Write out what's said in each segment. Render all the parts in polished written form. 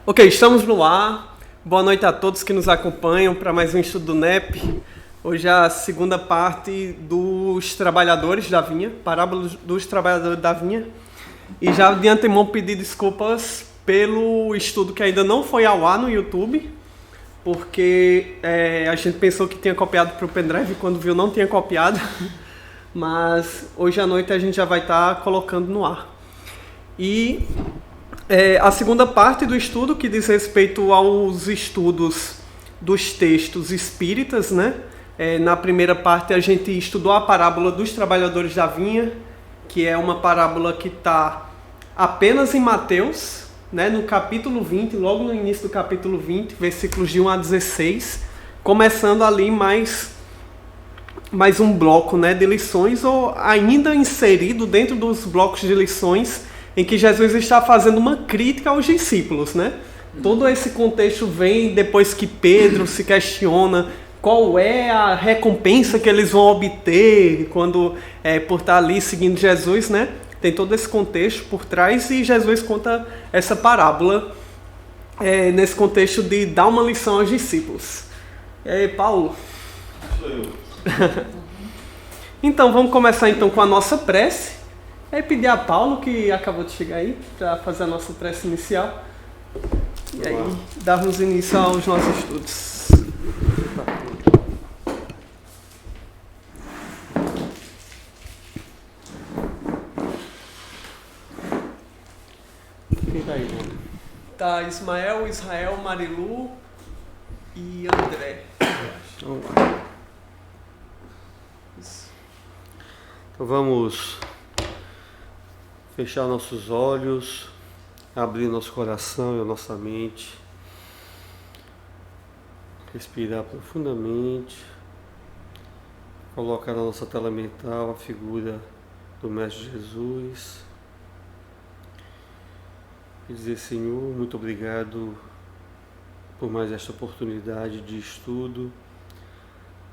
Ok, estamos no ar. Boa noite a todos que nos acompanham para mais um estudo do NEP. Hoje é a segunda parte dos trabalhadores da vinha, parábola dos trabalhadores da vinha. E já de antemão pedir desculpas pelo estudo que ainda não foi ao ar no YouTube, porque a gente pensou que tinha copiado para o pendrive, quando viu não tinha copiado. Mas hoje à noite a gente já vai estar colocando no ar. E a segunda parte do estudo, que diz respeito aos estudos dos textos espíritas, né? Na primeira parte a gente estudou a parábola dos trabalhadores da vinha, que é uma parábola que está apenas em Mateus, né? No capítulo 20, logo no início do capítulo 20, versículos de 1 a 16, começando ali mais um bloco, né, de lições, ou ainda inserido dentro dos blocos de lições em que Jesus está fazendo uma crítica aos discípulos, né? Todo esse contexto vem depois que Pedro se questiona qual é a recompensa que eles vão obter quando por estar ali seguindo Jesus, né? Tem todo esse contexto por trás e Jesus conta essa parábola nesse contexto de dar uma lição aos discípulos. E aí, Paulo? Sou eu. Então, vamos começar então com a nossa prece. Pedir a Paulo, que acabou de chegar aí, para fazer a nossa prece inicial. E aí, darmos início aos nossos estudos. Quem tá aí, mano? Tá Ismael, Israel, Marilu e André. Vamos lá. Então vamos fechar nossos olhos, abrir nosso coração e a nossa mente, respirar profundamente, colocar na nossa tela mental a figura do Mestre Jesus e dizer: Senhor, muito obrigado por mais esta oportunidade de estudo,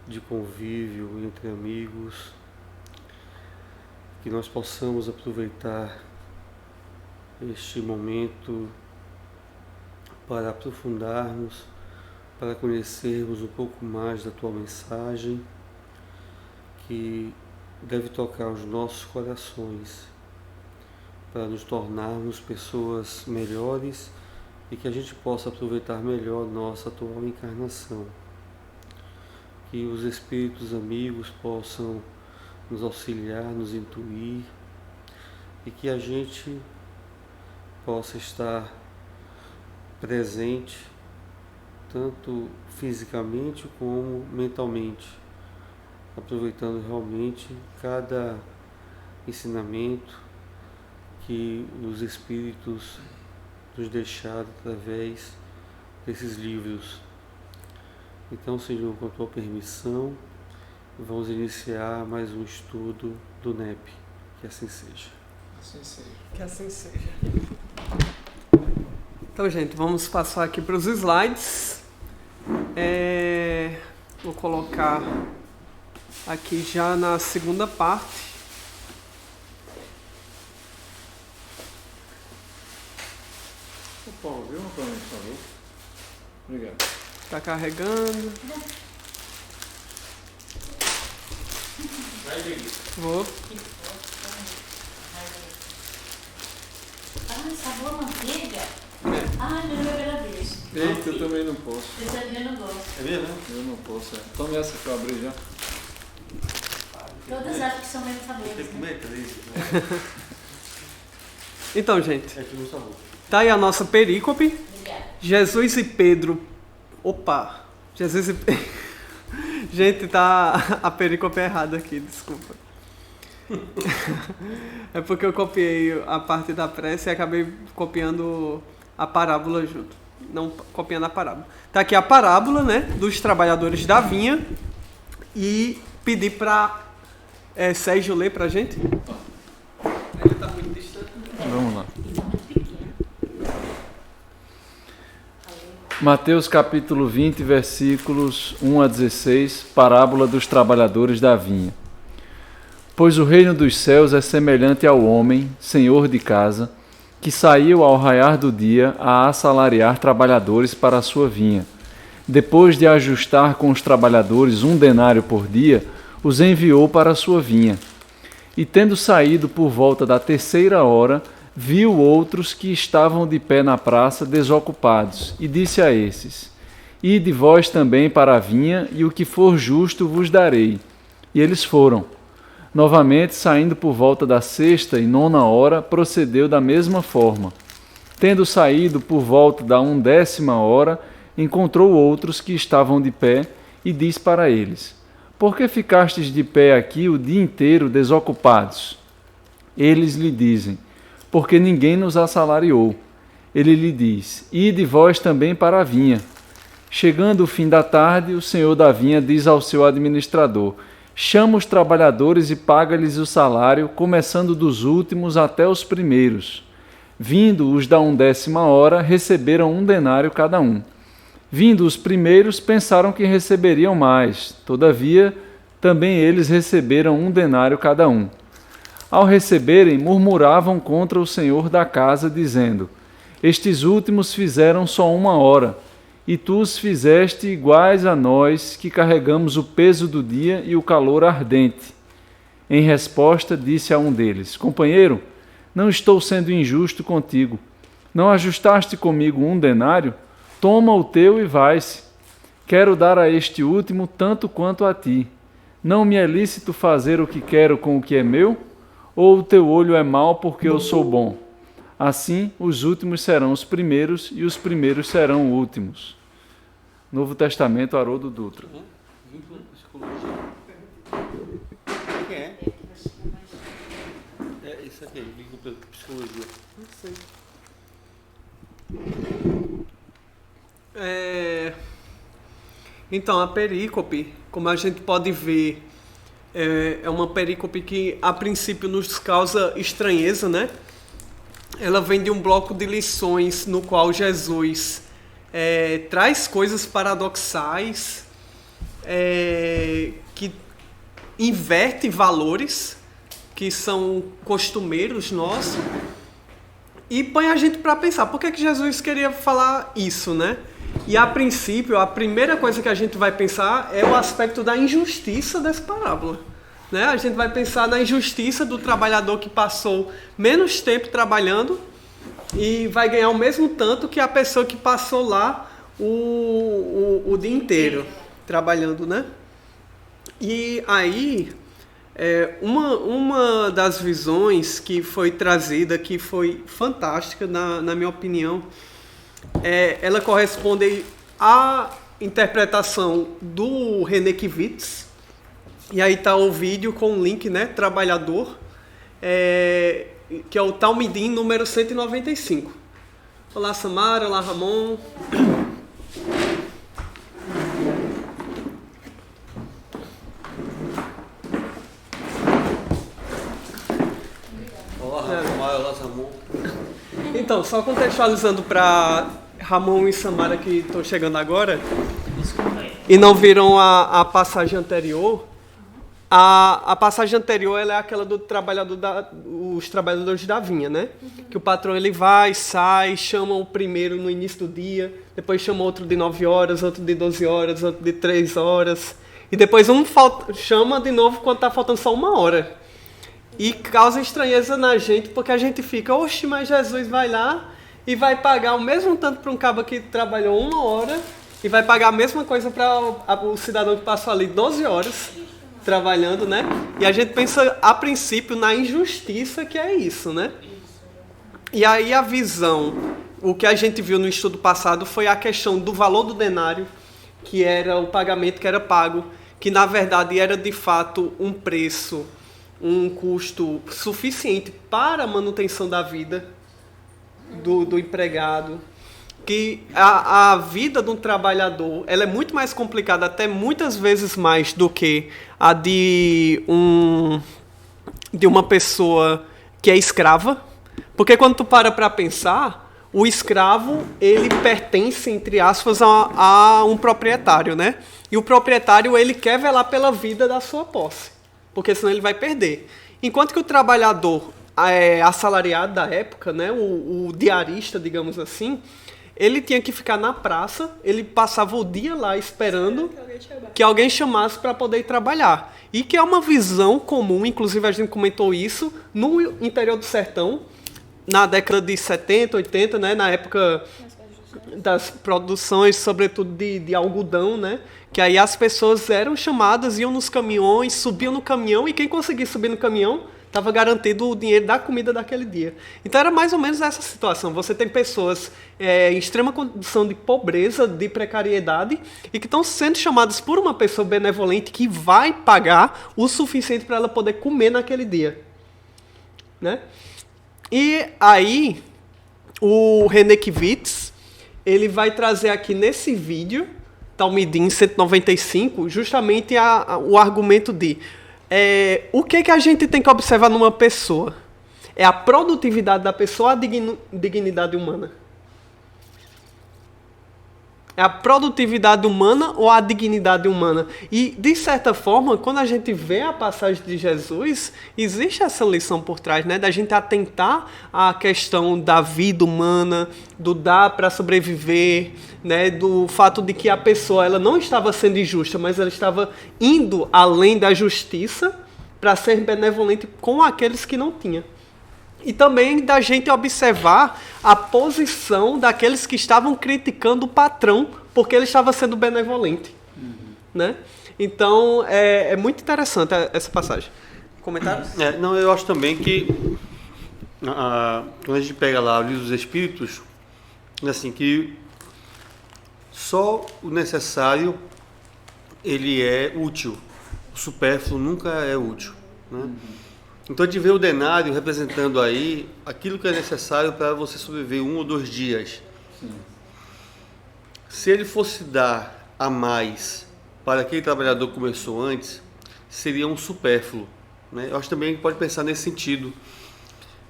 de convívio entre amigos, que nós possamos aproveitar este momento para aprofundarmos, para conhecermos um pouco mais da Tua mensagem, que deve tocar os nossos corações, para nos tornarmos pessoas melhores e que a gente possa aproveitar melhor nossa atual encarnação. Que os espíritos amigos possam nos auxiliar, nos intuir e que a gente possa estar presente tanto fisicamente como mentalmente, aproveitando realmente cada ensinamento que os espíritos nos deixaram através desses livros. Então, Senhor, com a Tua permissão, vamos iniciar mais um estudo do NEP. Que assim seja. Assim seja. Que assim seja. Então, gente, vamos passar aqui para os slides. Vou colocar aqui já na segunda parte. Paulo, viu uma para mim, por favor? Obrigado. Está carregando. Vou. Sabor manteiga? Eu agradeço. Eita, eu também não posso. Eu não gosto. É mesmo, né? Eu não posso. Tome essa que eu abri já. Todas acham que são mesmo sabores. Tem que Né? comer 3, né? Então, gente, É tudo sabor. tá aí a nossa perícope. Obrigada. Jesus e Pedro. Opa! Jesus e Gente, tá a perícope errada aqui, desculpa. É porque eu copiei a parte da prece e acabei copiando a parábola junto. Não copiando a parábola. Tá aqui a parábola, né, dos trabalhadores da vinha. E pedi pra Sérgio ler pra gente. Ele tá muito distante. Vamos lá. Mateus capítulo 20, versículos 1 a 16, parábola dos trabalhadores da vinha. Pois o reino dos céus é semelhante ao homem, senhor de casa, que saiu ao raiar do dia a assalariar trabalhadores para a sua vinha. Depois de ajustar com os trabalhadores 1 denário por dia, os enviou para a sua vinha. E tendo saído por volta da 3ª hora, viu outros que estavam de pé na praça desocupados, e disse a esses: Ide vós também para a vinha, e o que for justo vos darei. E eles foram. Novamente, saindo por volta da 6ª e 9ª hora, procedeu da mesma forma. Tendo saído por volta da 1ª hora, encontrou outros que estavam de pé, e disse para eles: Por que ficastes de pé aqui o dia inteiro desocupados? Eles lhe dizem: Porque ninguém nos assalariou. Ele lhe diz: Ide vós também para a vinha. Chegando o fim da tarde, o senhor da vinha diz ao seu administrador: Chama os trabalhadores e paga-lhes o salário, começando dos últimos até os primeiros. Vindo os da 1ª hora, receberam 1 denário cada um. Vindo os primeiros, pensaram que receberiam mais. Todavia, também eles receberam 1 denário cada um. Ao receberem, murmuravam contra o senhor da casa, dizendo: Estes últimos fizeram só 1 hora, e tu os fizeste iguais a nós, que carregamos o peso do dia e o calor ardente. Em resposta, disse a um deles: Companheiro, não estou sendo injusto contigo. Não ajustaste comigo 1 denário? Toma o teu e vai-se. Quero dar a este último tanto quanto a ti. Não me é lícito fazer o que quero com o que é meu? Ou o teu olho é mau porque eu sou bom? Assim, os últimos serão os primeiros e os primeiros serão últimos. Novo Testamento, Haroldo Dutra. Quem é? É isso aqui, vínculo psicologia. Não sei. Então, a perícope, como a gente pode ver, é uma perícope que a princípio nos causa estranheza, né? Ela vem de um bloco de lições no qual Jesus traz coisas paradoxais, que inverte valores que são costumeiros nossos e põe a gente para pensar por que Jesus queria falar isso, né? E a princípio, a primeira coisa que a gente vai pensar é o aspecto da injustiça dessa parábola, né? A gente vai pensar na injustiça do trabalhador que passou menos tempo trabalhando e vai ganhar o mesmo tanto que a pessoa que passou lá o dia inteiro trabalhando, né? E aí, uma das visões que foi trazida, que foi fantástica, na minha opinião, ela corresponde à interpretação do René Kivitz. E aí está o vídeo com o link, né? Trabalhador, que é o Talmidim número 195. Olá, Samara. Olá, Ramon. Olá, Ramon. Então, só contextualizando para Ramon e Samara que estão chegando agora e não viram a passagem anterior. A passagem anterior ela é aquela do trabalhador os trabalhadores da vinha, né? Que o patrão ele vai, sai, chama o primeiro no início do dia, depois chama outro de 9 horas, outro de 12 horas, outro de 3 horas, e depois chama de novo quando está faltando só 1 hora. E causa estranheza na gente, porque a gente fica, oxe, mas Jesus vai lá e vai pagar o mesmo tanto para um cabo que trabalhou 1 hora e vai pagar a mesma coisa para o cidadão que passou ali 12 horas trabalhando, né? E a gente pensa, a princípio, na injustiça que é isso, né? E aí a visão, o que a gente viu no estudo passado foi a questão do valor do denário, que era o pagamento que era pago, que na verdade era de fato um preço, um custo suficiente para a manutenção da vida do empregado, que a vida de um trabalhador ela é muito mais complicada, até muitas vezes mais do que a de uma pessoa que é escrava, porque quando tu para pensar, o escravo ele pertence, entre aspas, a um proprietário, né? E o proprietário ele quer velar pela vida da sua posse, porque senão ele vai perder. Enquanto que o trabalhador assalariado da época, né, o diarista, digamos assim, ele tinha que ficar na praça, ele passava o dia lá esperando que alguém chamasse para poder ir trabalhar. E que é uma visão comum, inclusive a gente comentou isso, no interior do sertão, na década de 70, 80, né, na época das produções, sobretudo de algodão, né, que aí as pessoas eram chamadas, iam nos caminhões, subiam no caminhão, e quem conseguia subir no caminhão estava garantido o dinheiro da comida daquele dia. Então era mais ou menos essa situação. Você tem pessoas em extrema condição de pobreza, de precariedade, e que estão sendo chamadas por uma pessoa benevolente que vai pagar o suficiente para ela poder comer naquele dia. Né? E aí, o René Kivitz, ele vai trazer aqui nesse vídeo, Talmidim 195, justamente o argumento de o que a gente tem que observar numa pessoa? É a produtividade da pessoa ou a dignidade humana? É a produtividade humana ou a dignidade humana? E, de certa forma, quando a gente vê a passagem de Jesus, existe essa lição por trás, né? Da gente atentar à questão da vida humana, do dar para sobreviver, né? Do fato de que a pessoa ela não estava sendo injusta, mas ela estava indo além da justiça para ser benevolente com aqueles que não tinham. E também da gente observar a posição daqueles que estavam criticando o patrão porque ele estava sendo benevolente. Né? Então, é muito interessante essa passagem. Comentários? Não, eu acho também que quando a gente pega lá o livro dos Espíritos, assim, que só o necessário ele é útil. O supérfluo nunca é útil. Né? Então a gente vê o denário representando aí aquilo que é necessário para você sobreviver 1 ou 2 dias. Sim. Se ele fosse dar a mais para aquele trabalhador que começou antes, seria um supérfluo. Né? Eu acho também que pode pensar nesse sentido,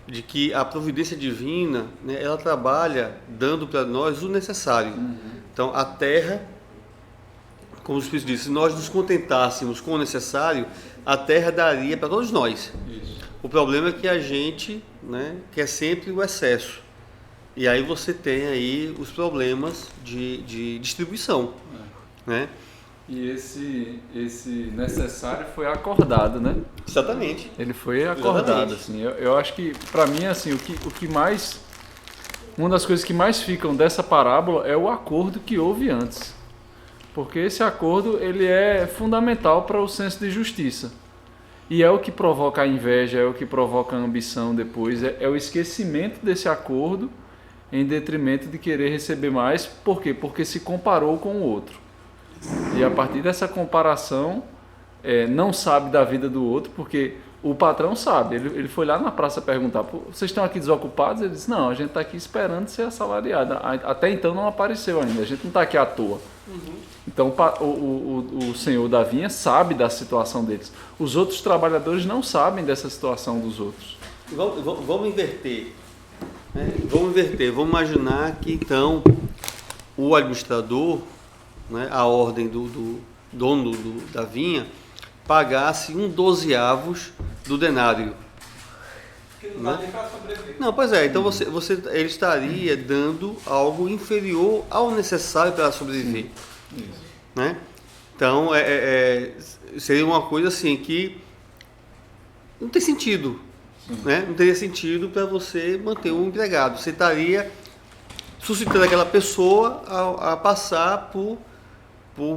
de que a providência divina, né, ela trabalha dando para nós o necessário. Então a terra, como o Espírito disse, se nós nos contentássemos com o necessário, a terra daria para todos nós. Isso. O problema é que a gente, né, quer sempre o excesso. E aí você tem aí os problemas de distribuição. Né? E esse necessário foi acordado, né? Exatamente. Ele foi acordado. Assim. Eu acho que, para mim, assim, o que mais... Uma das coisas que mais ficam dessa parábola é o acordo que houve antes. Porque esse acordo ele é fundamental para o senso de justiça. E é o que provoca a inveja, é o que provoca a ambição depois, é o esquecimento desse acordo em detrimento de querer receber mais. Por quê? Porque se comparou com o outro. E a partir dessa comparação, não sabe da vida do outro, porque o patrão sabe. Ele foi lá na praça perguntar, vocês estão aqui desocupados? Ele disse, não, a gente está aqui esperando ser assalariado. Até então não apareceu ainda, a gente não está aqui à toa. Então o senhor da vinha sabe da situação deles. Os outros trabalhadores não sabem dessa situação dos outros. Vamos inverter. Né? Vamos imaginar que então o administrador, né, a ordem do dono da vinha, pagasse 1/12 do denário. Que não dá nem para sobreviver. Não, pois é, então ele estaria dando algo inferior ao necessário para sobreviver. Isso. Né? Então, seria uma coisa assim que não tem sentido. Né? Não teria sentido para você manter um empregado. Você estaria suscitando aquela pessoa a passar por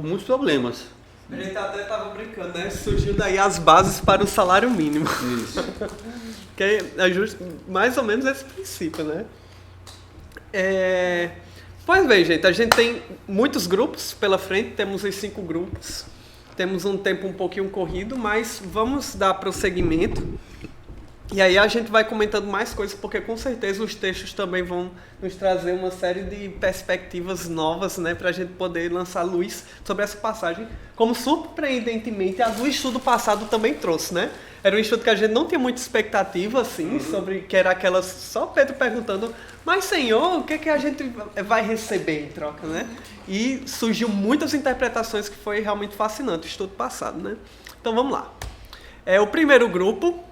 muitos problemas. A gente até estava brincando, né? Surgiu daí as bases para o salário mínimo. Isso. Que é justo, mais ou menos esse princípio, né? Pois bem, gente, a gente tem muitos grupos pela frente, temos os 5 grupos. Temos um tempo um pouquinho corrido, mas vamos dar prosseguimento. E aí a gente vai comentando mais coisas, porque com certeza os textos também vão nos trazer uma série de perspectivas novas, né, para a gente poder lançar luz sobre essa passagem, como surpreendentemente a do estudo passado também trouxe, né? Era um estudo que a gente não tinha muita expectativa, assim, sobre que era aquela só Pedro perguntando, mas Senhor, o que é que a gente vai receber em troca, né? E surgiu muitas interpretações que foi realmente fascinante o estudo passado, né? Então vamos lá. O primeiro grupo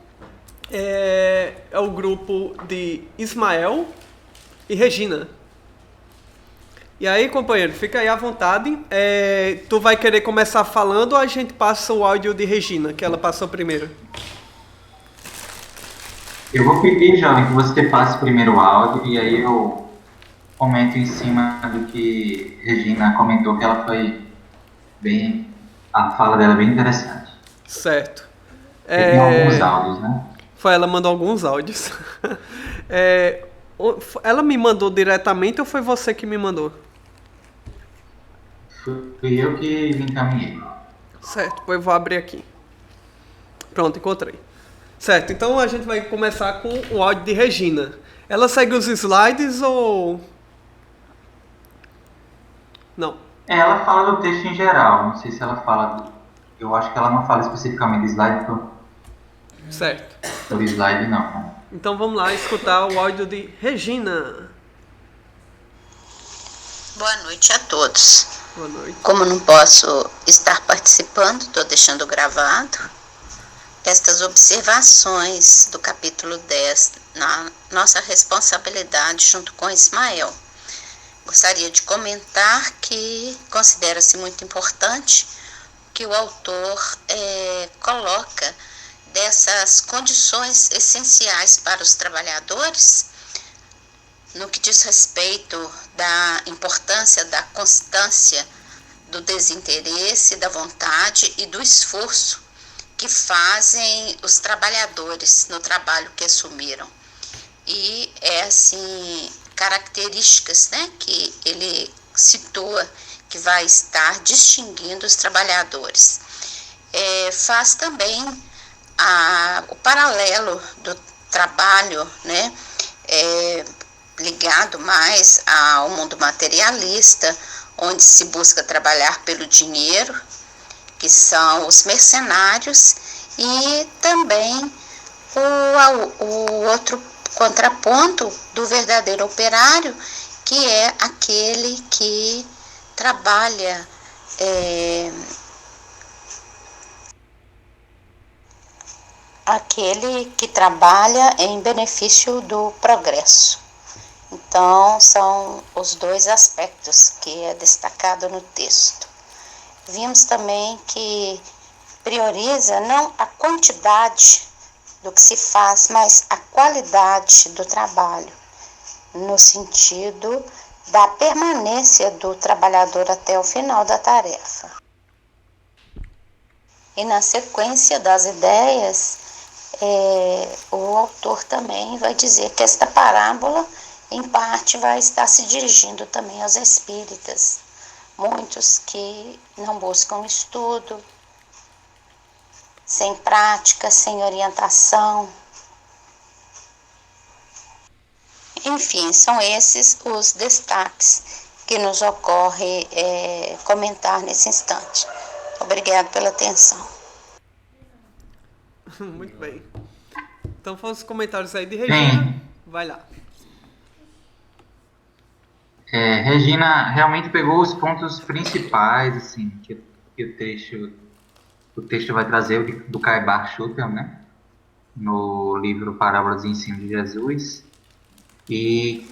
é o grupo de Ismael e Regina. E aí, companheiro, fica aí à vontade. Tu vai querer começar falando ou a gente passa o áudio de Regina, que ela passou primeiro? Eu vou pedir, Jovem, que você passe primeiro o áudio e aí eu comento em cima do que Regina comentou, que ela foi bem... A fala dela é bem interessante. Certo. Tem alguns áudios, né? Ela mandou alguns áudios. Ela me mandou diretamente ou foi você que me mandou? Fui eu que me encaminhei. Certo, pois eu vou abrir aqui. Pronto, encontrei. Certo, então a gente vai começar com o áudio de Regina. Ela segue os slides ou... Não. Ela fala do texto em geral, não sei se ela fala... Eu acho que ela não fala especificamente do slide Certo. por slide, não. Né? Então vamos lá escutar o áudio de Regina. Boa noite a todos. Boa noite. Como não posso estar participando, estou deixando gravado estas observações do capítulo 10 na nossa responsabilidade junto com Ismael. Gostaria de comentar que considera-se muito importante que o autor coloca dessas condições essenciais para os trabalhadores no que diz respeito da importância da constância, do desinteresse, da vontade e do esforço que fazem os trabalhadores no trabalho que assumiram. E assim, características, né, que ele situa que vai estar distinguindo os trabalhadores. Faz também o paralelo do trabalho, né, ligado mais ao mundo materialista, onde se busca trabalhar pelo dinheiro, que são os mercenários, e também o outro contraponto do verdadeiro operário, que é aquele que trabalha em benefício do progresso. Então, são os dois aspectos que é destacado no texto. Vimos também que prioriza não a quantidade do que se faz, mas a qualidade do trabalho, no sentido da permanência do trabalhador até o final da tarefa. E na sequência das ideias, o autor também vai dizer que esta parábola, em parte, vai estar se dirigindo também aos espíritas, muitos que não buscam estudo, sem prática, sem orientação. Enfim, são esses os destaques que nos ocorre comentar nesse instante. Obrigado pela atenção. Muito bem. Então foram os comentários aí de Regina. Vai lá. Regina realmente pegou os pontos principais, assim, que o texto vai trazer, do Kai Bar-Schutel, né? No livro Parábolas e Ensino de Jesus. E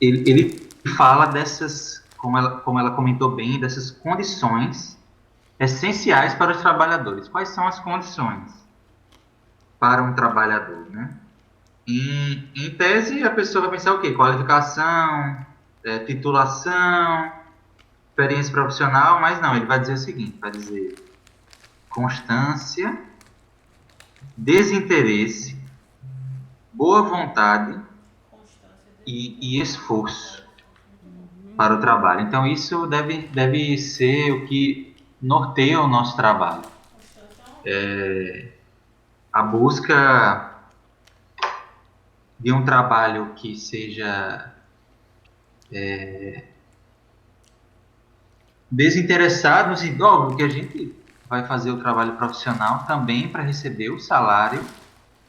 ele fala dessas, como ela comentou bem, dessas condições essenciais para os trabalhadores. Quais são as condições para um trabalhador, né? Em tese, a pessoa vai pensar o quê? Qualificação, titulação, experiência profissional, mas não, ele vai dizer o seguinte, vai dizer constância, desinteresse, boa vontade e esforço para o trabalho. Então, isso deve ser o que norteia o nosso trabalho. A busca de um trabalho que seja desinteressado, no sentido, óbvio que a gente vai fazer o trabalho profissional também para receber o salário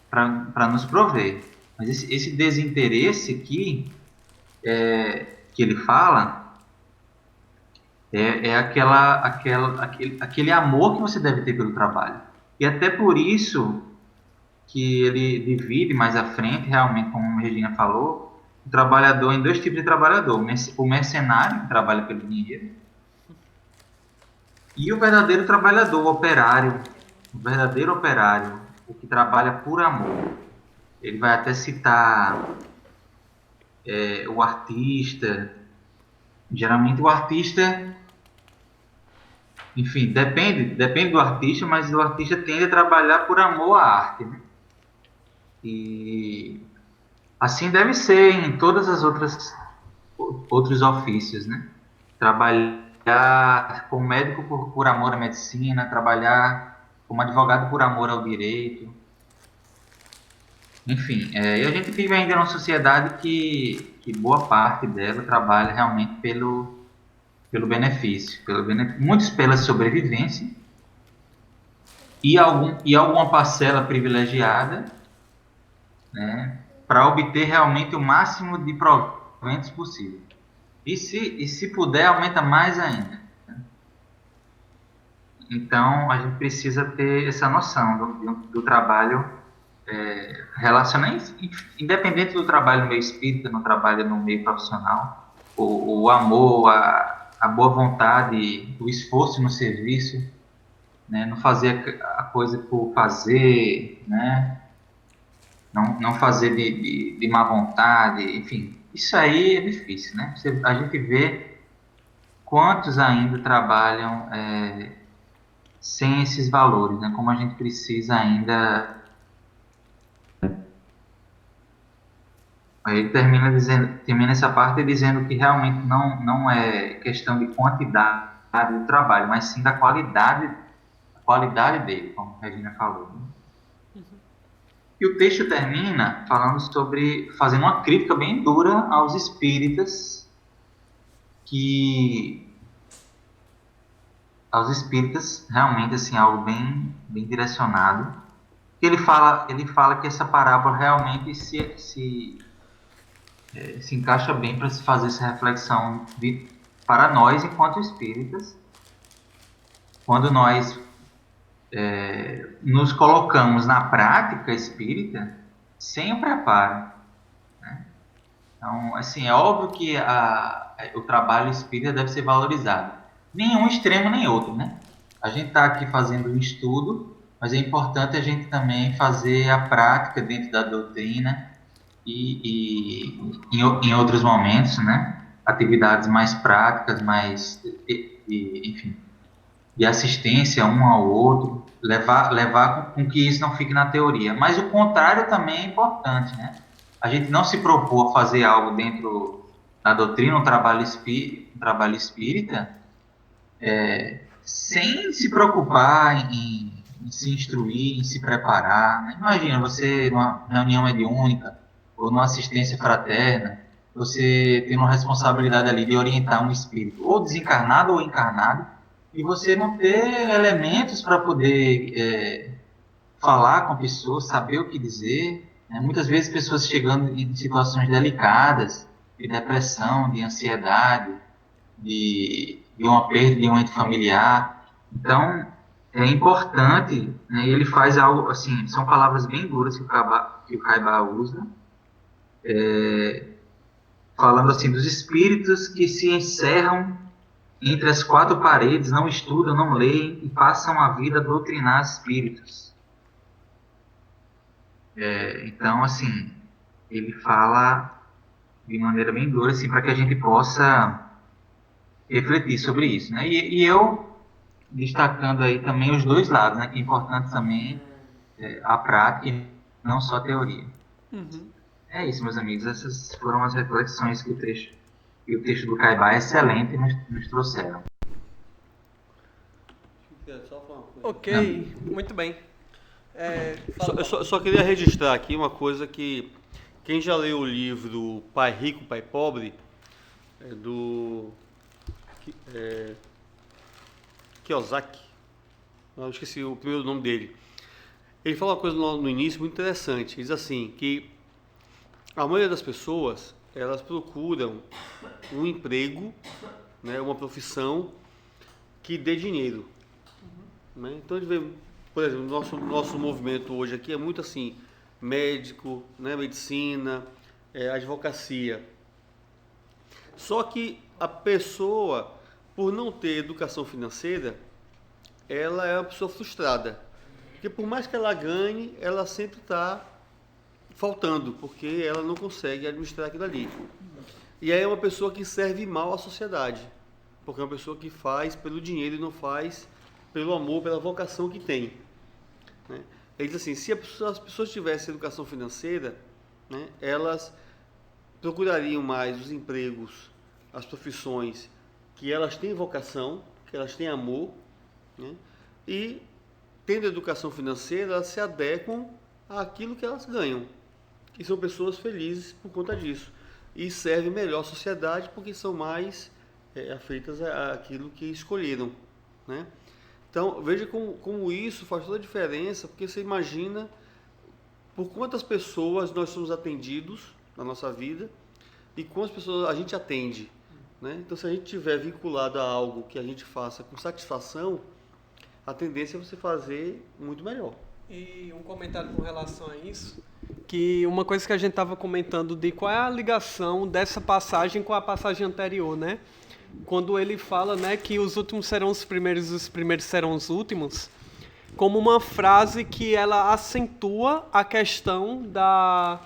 para nos prover. Mas esse desinteresse aqui que ele fala é aquele amor que você deve ter pelo trabalho. E até por isso que ele divide mais à frente, realmente, como a Regina falou, o trabalhador em dois tipos de trabalhador. O mercenário, que trabalha pelo dinheiro, e o verdadeiro trabalhador, o operário, o verdadeiro operário, o que trabalha por amor. Ele vai até citar o artista. Geralmente o artista, enfim, depende do artista, mas o artista tende a trabalhar por amor à arte, né? E assim deve ser em todas as outros ofícios, né? Trabalhar como médico por amor à medicina, trabalhar como advogado por amor ao direito. Enfim, e a gente vive ainda numa sociedade que boa parte dela trabalha realmente pelo benefício, muitos pela sobrevivência e alguma parcela privilegiada, né, para obter realmente o máximo de proventos possível. E se puder, aumenta mais ainda. Né? Então, a gente precisa ter essa noção do trabalho relacionado, independente do trabalho no meio espírita, no trabalho no meio profissional, o amor, a boa vontade, o esforço no serviço, né? Não fazer a coisa por fazer, né? Não fazer de má vontade, enfim, isso aí é difícil, né? A gente vê quantos ainda trabalham sem esses valores, né? Como a gente precisa ainda. Aí ele termina essa parte dizendo que realmente não é questão de quantidade do trabalho, mas sim da qualidade dele, como a Regina falou. E o texto termina fazendo uma crítica bem dura aos espíritas, realmente assim, algo bem direcionado. Ele fala que essa parábola realmente se encaixa bem para se fazer essa reflexão para nós, enquanto espíritas, quando nós nos colocamos na prática espírita sem o preparo. Né? Então, assim, é óbvio que o trabalho espírita deve ser valorizado. Nenhum extremo nem outro, né? A gente está aqui fazendo um estudo, mas é importante a gente também fazer a prática dentro da doutrina, e em outros momentos, né? Atividades mais práticas, enfim, de assistência um ao outro, levar com que isso não fique na teoria. Mas o contrário também é importante, né? A gente não se propor a fazer algo dentro da doutrina, um trabalho espírita, sem se preocupar em se instruir, em se preparar. Né? Imagina você numa reunião mediúnica, ou numa assistência fraterna, você tem uma responsabilidade ali de orientar um espírito, ou desencarnado ou encarnado, e você não ter elementos para poder falar com a pessoa, saber o que dizer. Né? Muitas vezes pessoas chegando em situações delicadas, de depressão, de ansiedade, de uma perda de um ente familiar. Então, é importante, né? Ele faz algo assim, são palavras bem duras que o Caibá usa, falando assim dos espíritos que se encerram entre as quatro paredes, não estudam, não leem e passam a vida a doutrinar espíritos. Então, assim, ele fala de maneira bem dura, assim, para que a gente possa refletir sobre isso, né? E eu destacando aí também os dois lados, né? Que é importante também a prática e não só a teoria. Uhum. É isso, meus amigos. Essas foram as reflexões que o texto do Caibá é excelente nos trouxeram. Ok, muito bem. Eu só queria registrar aqui uma coisa que quem já leu o livro Pai Rico, Pai Pobre, do Kiyosaki, eu esqueci o primeiro nome dele. Ele fala uma coisa no início muito interessante. Ele diz assim, que a maioria das pessoas, elas procuram um emprego, né, uma profissão que dê dinheiro. Né? Então, por exemplo, nosso movimento hoje aqui é muito assim, médico, né, medicina, advocacia. Só que a pessoa, por não ter educação financeira, ela é uma pessoa frustrada. Porque por mais que ela ganhe, ela sempre está faltando, porque ela não consegue administrar aquilo ali. E aí é uma pessoa que serve mal à sociedade, porque é uma pessoa que faz pelo dinheiro e não faz pelo amor, pela vocação que tem. Né? Ele diz assim, se as pessoas tivessem educação financeira, né, elas procurariam mais os empregos, as profissões que elas têm vocação, que elas têm amor, né, e tendo educação financeira, elas se adequam àquilo que elas ganham. E são pessoas felizes por conta disso. E servem melhor à sociedade porque são mais afeitas àquilo que escolheram. Né? Então, veja como isso faz toda a diferença, porque você imagina por quantas pessoas nós somos atendidos na nossa vida e quantas pessoas a gente atende. Né? Então, se a gente estiver vinculado a algo que a gente faça com satisfação, a tendência é você fazer muito melhor. E um comentário com relação a isso, que uma coisa que a gente estava comentando de qual é a ligação dessa passagem com a passagem anterior, né? Quando ele fala, né, que os últimos serão os primeiros serão os últimos, como uma frase que ela acentua a questão da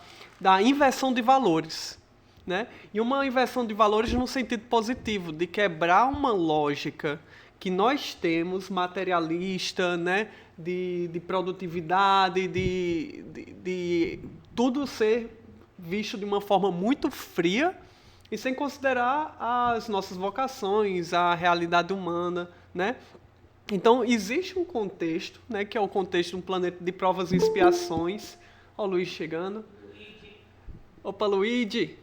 inversão de valores, né? E uma inversão de valores no sentido positivo, de quebrar uma lógica que nós temos materialista, né, de produtividade, de tudo ser visto de uma forma muito fria e sem considerar as nossas vocações, a realidade humana, né? Então, existe um contexto, né, que é o contexto de um planeta de provas e expiações. Olha o Luiz chegando. Opa, Luigi!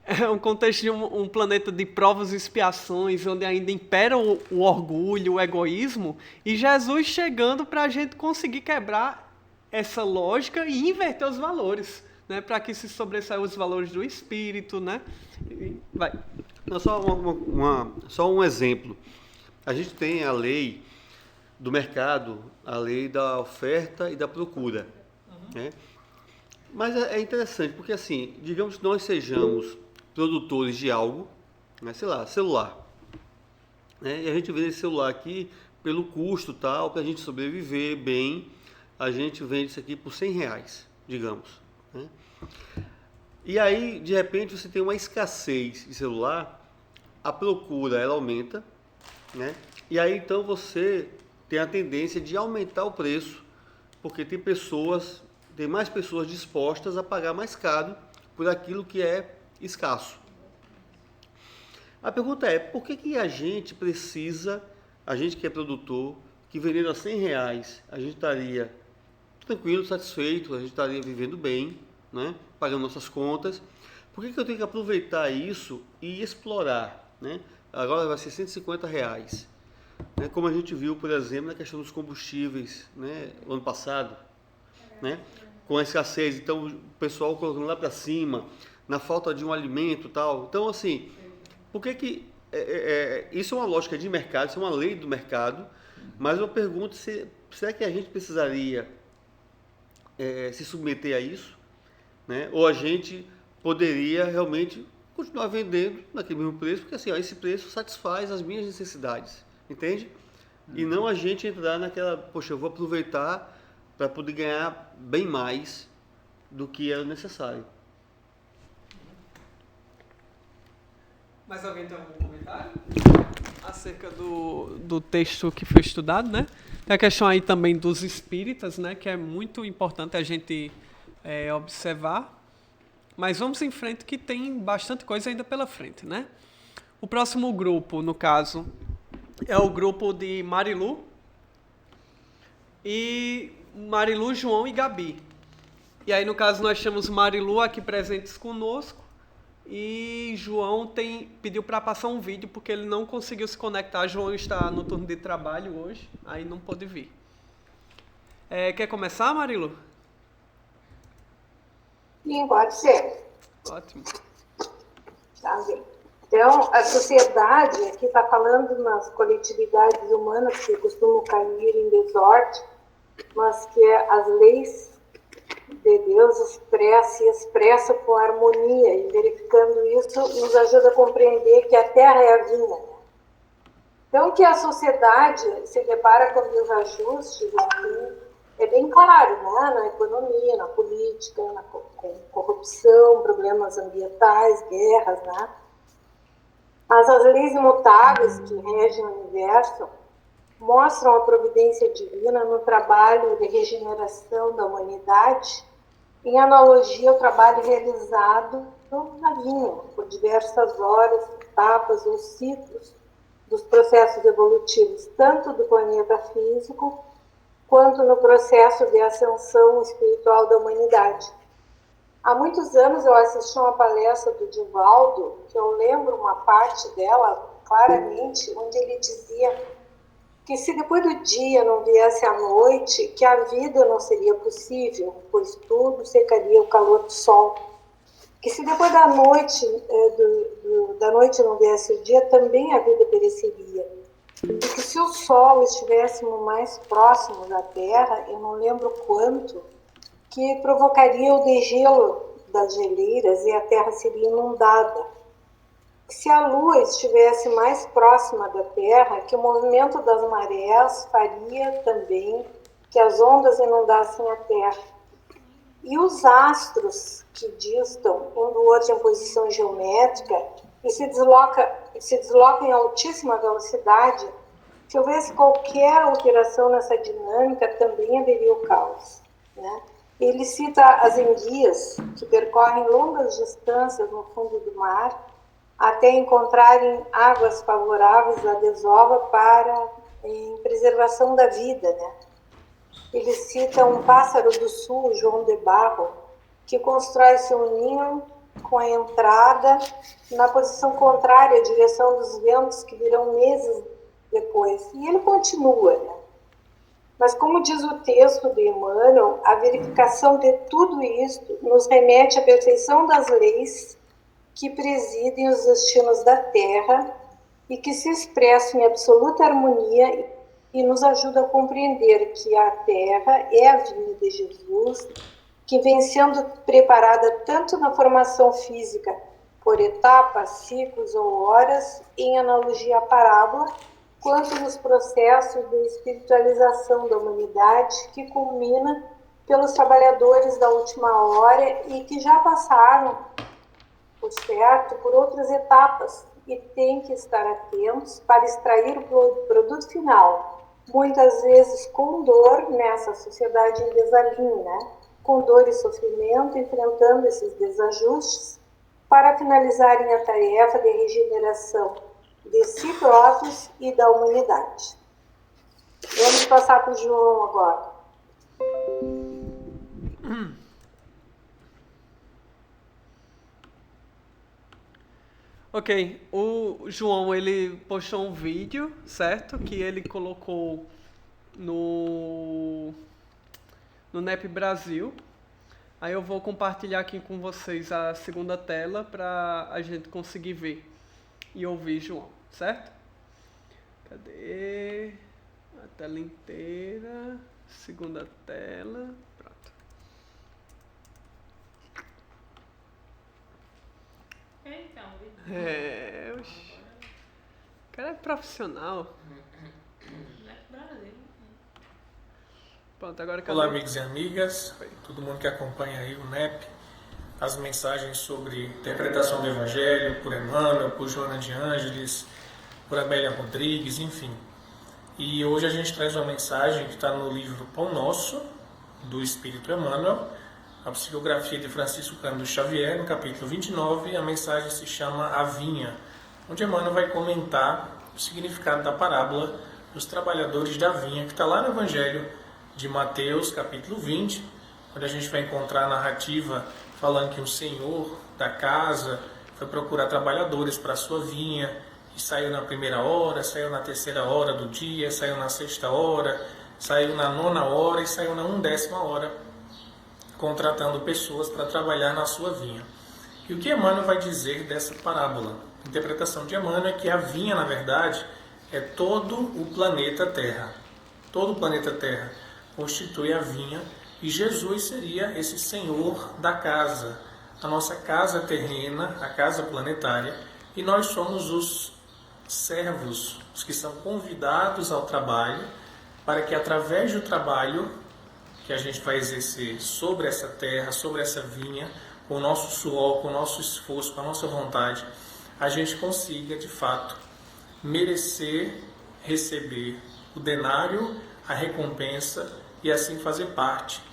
É um contexto de um planeta de provas e expiações, onde ainda impera o orgulho, o egoísmo, e Jesus chegando para a gente conseguir quebrar essa lógica e inverter os valores, né, para que se sobressaiam os valores do espírito, né? Vai. Não, só um exemplo. A gente tem a lei do mercado, a lei da oferta e da procura. Né? Mas é interessante, porque assim, digamos que nós sejamos produtores de algo, né, sei lá, celular. Né, e a gente vende esse celular aqui pelo custo tal, para a gente sobreviver bem, a gente vende isso aqui por R$100, digamos. Né? E aí, de repente, você tem uma escassez de celular, a procura ela aumenta, né? E aí então você tem a tendência de aumentar o preço, porque tem mais pessoas dispostas a pagar mais caro por aquilo que é escasso. A pergunta é, por que a gente precisa, a gente que é produtor, que vendendo a R$100, a gente estaria tranquilo, satisfeito, a gente estaria vivendo bem, né? Pagando nossas contas. Por que eu tenho que aproveitar isso e explorar? Né? Agora vai ser R$150. Né? Como a gente viu, por exemplo, na questão dos combustíveis, né? Ano passado, né? Com a escassez, então o pessoal colocando lá para cima, na falta de um alimento e tal. Então, assim, por que isso é uma lógica de mercado, isso é uma lei do mercado, mas eu pergunto será que a gente precisaria se submeter a isso? Né? Ou a gente poderia realmente continuar vendendo naquele mesmo preço, porque assim, ó, esse preço satisfaz as minhas necessidades, entende? E não a gente entrar naquela, poxa, eu vou aproveitar para poder ganhar bem mais do que era necessário. Mais alguém tem algum comentário acerca do texto que foi estudado, né? Tem a questão aí também dos espíritas, né? Que é muito importante a gente observar. Mas vamos em frente que tem bastante coisa ainda pela frente, né? O próximo grupo, no caso, é o grupo de Marilu, João e Gabi. E aí, no caso, nós temos Marilu aqui presentes conosco e João pediu para passar um vídeo porque ele não conseguiu se conectar. João está no turno de trabalho hoje, aí não pôde vir. Quer começar, Marilu? Sim, pode ser. Ótimo. Tá bem. Então, a sociedade, aqui está falando nas coletividades humanas que costumam cair em desordem, mas que as leis de Deus se expressam com harmonia, e verificando isso nos ajuda a compreender que a terra é a vinha. Então, que a sociedade se depara com desajustes, é bem claro, né? Na economia, na política, com corrupção, problemas ambientais, guerras, né? Mas as leis imutáveis que regem o universo mostram a providência divina no trabalho de regeneração da humanidade, em analogia ao trabalho realizado na vinha, por diversas horas, etapas ou ciclos dos processos evolutivos, tanto do planeta físico, quanto no processo de ascensão espiritual da humanidade. Há muitos anos eu assisti uma palestra do Divaldo, que eu lembro uma parte dela claramente, onde ele dizia que se depois do dia não viesse a noite, que a vida não seria possível, pois tudo secaria o calor do sol. Que se depois da noite, da noite não viesse o dia, também a vida pereceria. E que se o sol estivesse mais próximo da Terra, eu não lembro quanto, que provocaria o degelo das geleiras e a Terra seria inundada. Se a Lua estivesse mais próxima da Terra, que o movimento das marés faria também que as ondas inundassem a Terra. E os astros que distam um do outro em posição geométrica e se deslocam em altíssima velocidade, se houvesse qualquer alteração nessa dinâmica, também haveria o caos, né? Ele cita as enguias, que percorrem longas distâncias no fundo do mar, até encontrarem águas favoráveis à desova em preservação da vida, né? Ele cita um pássaro do sul, João de Barro, que constrói seu ninho com a entrada na posição contrária à direção dos ventos que virão meses depois. E ele continua, né? Mas como diz o texto de Emmanuel, a verificação de tudo isto nos remete à perfeição das leis que presidem os destinos da Terra e que se expressam em absoluta harmonia e nos ajuda a compreender que a Terra é a vinha de Jesus, que vem sendo preparada tanto na formação física por etapas, ciclos ou horas, em analogia à parábola, quanto nos processos de espiritualização da humanidade, que culmina pelos trabalhadores da última hora e que já passaram, por certo, por outras etapas e têm que estar atentos para extrair o produto final, muitas vezes com dor nessa sociedade em desalinho, né? Com dor e sofrimento, enfrentando esses desajustes, para finalizarem a tarefa de regeneração de si próprios e da humanidade. Vamos passar para o João agora. Ok, o João, ele postou um vídeo, certo? Que ele colocou no NEP Brasil. Aí eu vou compartilhar aqui com vocês a segunda tela para a gente conseguir ver e ouvir João, certo? Cadê? A tela inteira, segunda tela, pronto. Então, Oxi. O cara é profissional. Brasil. Pronto, agora Olá, amigos e amigas, todo mundo que acompanha aí o NEP, as mensagens sobre interpretação do Evangelho, por Emmanuel, por Joana de Ângeles, por Amélia Rodrigues, enfim. E hoje a gente traz uma mensagem que está no livro Pão Nosso, do Espírito Emmanuel, a psicografia de Francisco Cândido Xavier, no capítulo 29, a mensagem se chama A Vinha, onde Emmanuel vai comentar o significado da parábola dos trabalhadores da vinha, que está lá no Evangelho de Mateus, capítulo 20, onde a gente vai encontrar a narrativa falando que o senhor da casa foi procurar trabalhadores para a sua vinha, e saiu na primeira hora, saiu na terceira hora do dia, saiu na sexta hora, saiu na nona hora e saiu na 1/10ª hora, contratando pessoas para trabalhar na sua vinha. E o que Emmanuel vai dizer dessa parábola? A interpretação de Emmanuel é que a vinha, na verdade, é todo o planeta Terra. Todo o planeta Terra. constitui a vinha, e Jesus seria esse senhor da casa, a nossa casa terrena, a casa planetária, e nós somos os servos, os que são convidados ao trabalho, para que através do trabalho que a gente vai exercer sobre essa terra, sobre essa vinha, com o nosso suor, com o nosso esforço, com a nossa vontade, a gente consiga, de fato, merecer receber o denário, a recompensa, e assim fazer parte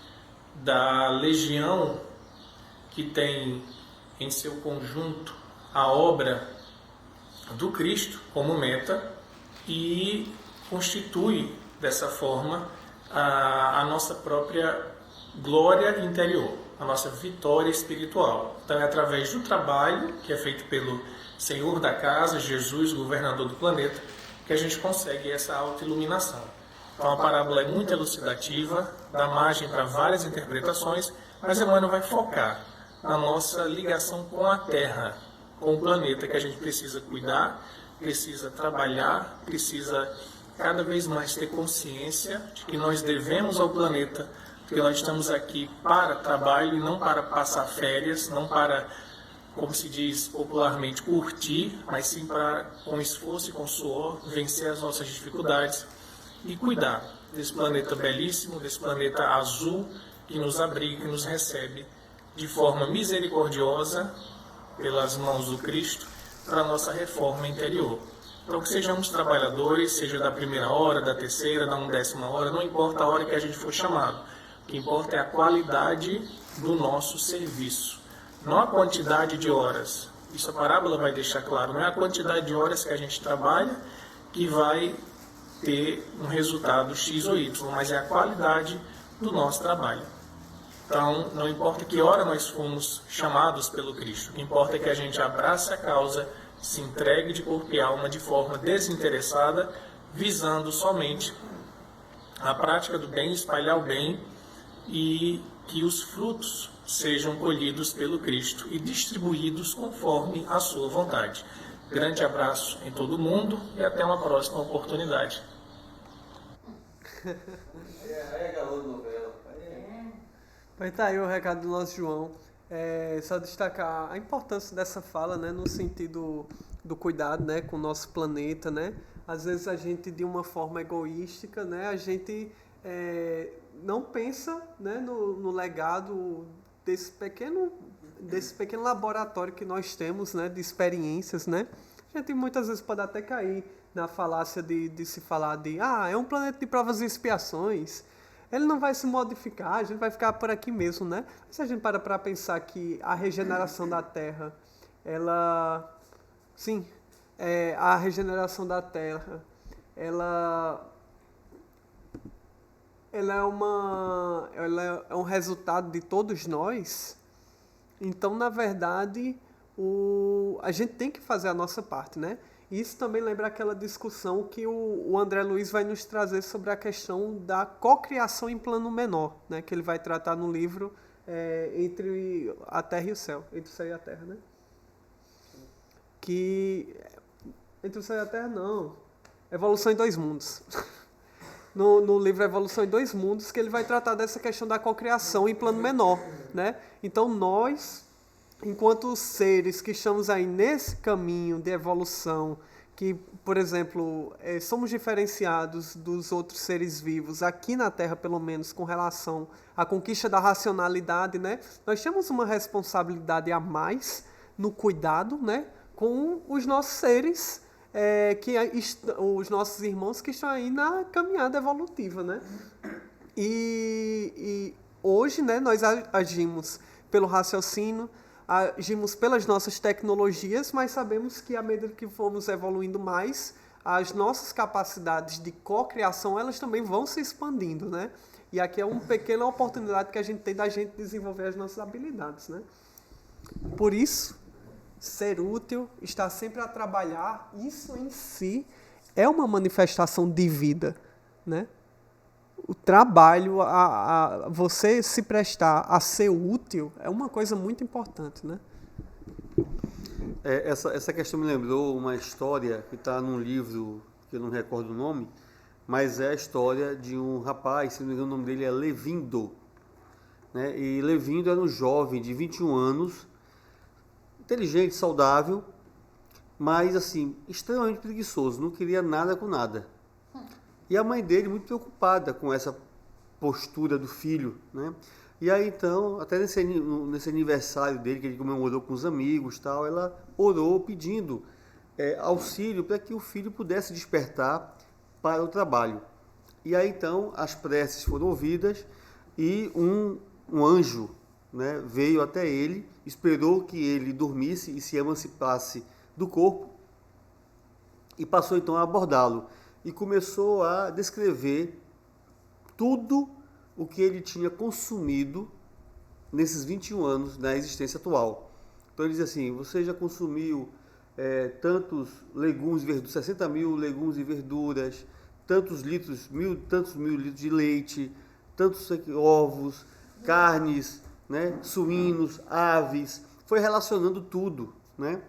da legião que tem em seu conjunto a obra do Cristo como meta e constitui dessa forma a nossa própria glória interior, a nossa vitória espiritual. Então é através do trabalho que é feito pelo Senhor da casa, Jesus, governador do planeta, que a gente consegue essa autoiluminação. Então a parábola é muito elucidativa, dá margem para várias interpretações, mas Emmanuel vai focar na nossa ligação com a Terra, com o planeta, que a gente precisa cuidar, precisa trabalhar, precisa cada vez mais ter consciência de que nós devemos ao planeta, porque nós estamos aqui para trabalho e não para passar férias, não para, como se diz popularmente, curtir, mas sim para, com esforço e com suor, vencer as nossas dificuldades e cuidar desse planeta belíssimo, desse planeta azul que nos abriga, que nos recebe de forma misericordiosa pelas mãos do Cristo para a nossa reforma interior. Então que sejamos trabalhadores, seja da primeira hora, da terceira, da 1/10 hora, não importa a hora que a gente for chamado. O que importa é a qualidade do nosso serviço, não a quantidade de horas. Isso a parábola vai deixar claro, não é a quantidade de horas que a gente trabalha que vai ter um resultado X ou Y, mas é a qualidade do nosso trabalho. Então, não importa que hora nós fomos chamados pelo Cristo, o que importa é que a gente abrace a causa, se entregue de corpo e alma de forma desinteressada, visando somente a prática do bem, espalhar o bem, e que os frutos sejam colhidos pelo Cristo e distribuídos conforme a sua vontade. Grande abraço em todo mundo e até uma próxima oportunidade. Vai estar aí o recado do nosso João. Só destacar a importância dessa fala, né, no sentido do cuidado, né, com o nosso planeta, né? Às vezes a gente, de uma forma egoística, né, a gente não pensa, né, no legado desse pequeno laboratório que nós temos, né, de experiências, né? A gente muitas vezes pode até cair na falácia de se falar é um planeta de provas e expiações, ele não vai se modificar, a gente vai ficar por aqui mesmo, né? Se a gente para pensar que a regeneração da Terra, a regeneração da Terra, ela é um resultado de todos nós. Então, na verdade, a gente tem que fazer a nossa parte, né? Isso também lembra aquela discussão que o André Luiz vai nos trazer sobre a questão da cocriação em plano menor, né? Que ele vai tratar no livro Entre a Terra e o Céu. Entre o Céu e a Terra, né? Entre o Céu e a Terra, não. Evolução em Dois Mundos. No livro Evolução em Dois Mundos, que ele vai tratar dessa questão da cocriação em plano menor, né? Então, nós, enquanto seres que estamos aí nesse caminho de evolução, que, por exemplo, somos diferenciados dos outros seres vivos, aqui na Terra, pelo menos, com relação à conquista da racionalidade, né? Nós temos uma responsabilidade a mais no cuidado, né, com os nossos seres, os nossos irmãos que estão aí na caminhada evolutiva, né? E hoje, né, nós agimos pelo raciocínio, agimos pelas nossas tecnologias, mas sabemos que à medida que formos evoluindo mais, as nossas capacidades de cocriação, elas também vão se expandindo, né? E aqui é uma pequena oportunidade que a gente tem da gente desenvolver as nossas habilidades, né? Por isso, ser útil, estar sempre a trabalhar, isso em si é uma manifestação de vida, né? O trabalho, você se prestar a ser útil, é uma coisa muito importante, né? Essa questão me lembrou uma história que está num livro, que eu não recordo o nome, mas é a história de um rapaz, se não me engano o nome dele é Levindo, né? E Levindo era um jovem de 21 anos, inteligente, saudável, mas assim, extremamente preguiçoso, não queria nada com nada. E a mãe dele muito preocupada com essa postura do filho, né? E aí então, até nesse aniversário dele, que ele comemorou com os amigos, tal, ela orou pedindo auxílio para que o filho pudesse despertar para o trabalho. E aí então as preces foram ouvidas e um anjo, né, veio até ele, esperou que ele dormisse e se emancipasse do corpo e passou então a abordá-lo e começou a descrever tudo o que ele tinha consumido nesses 21 anos na existência atual. Então ele diz assim, você já consumiu tantos legumes e verduras, 60 mil legumes e verduras, tantos mil litros de leite, tantos ovos, carnes, né, suínos, aves, foi relacionando tudo, né?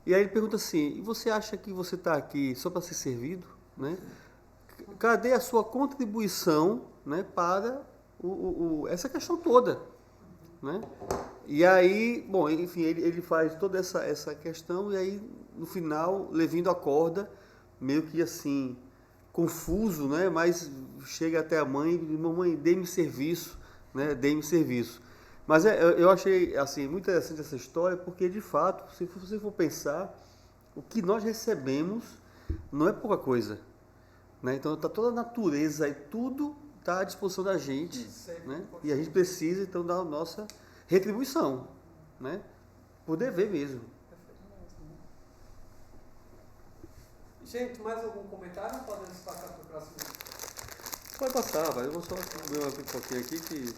E aí ele pergunta assim, e você acha que você está aqui só para ser servido, né? Cadê a sua contribuição, né, para essa questão toda, né? E aí, bom, enfim, ele faz toda essa questão e aí no final Levindo acorda meio que assim confuso, né? Mas chega até a mãe e diz, mamãe, dê-me serviço, né? Dê-me serviço. Mas eu achei assim muito interessante essa história porque de fato, se você for pensar, o que nós recebemos não é pouca coisa, né? Então está toda a natureza e tudo está à disposição da gente, né? E a gente precisa então da nossa retribuição, né? Por dever mesmo. Gente, mais algum comentário ou podemos passar para o próximo? Pode passar, vai. Eu vou só comer uma pipoquinha aqui que...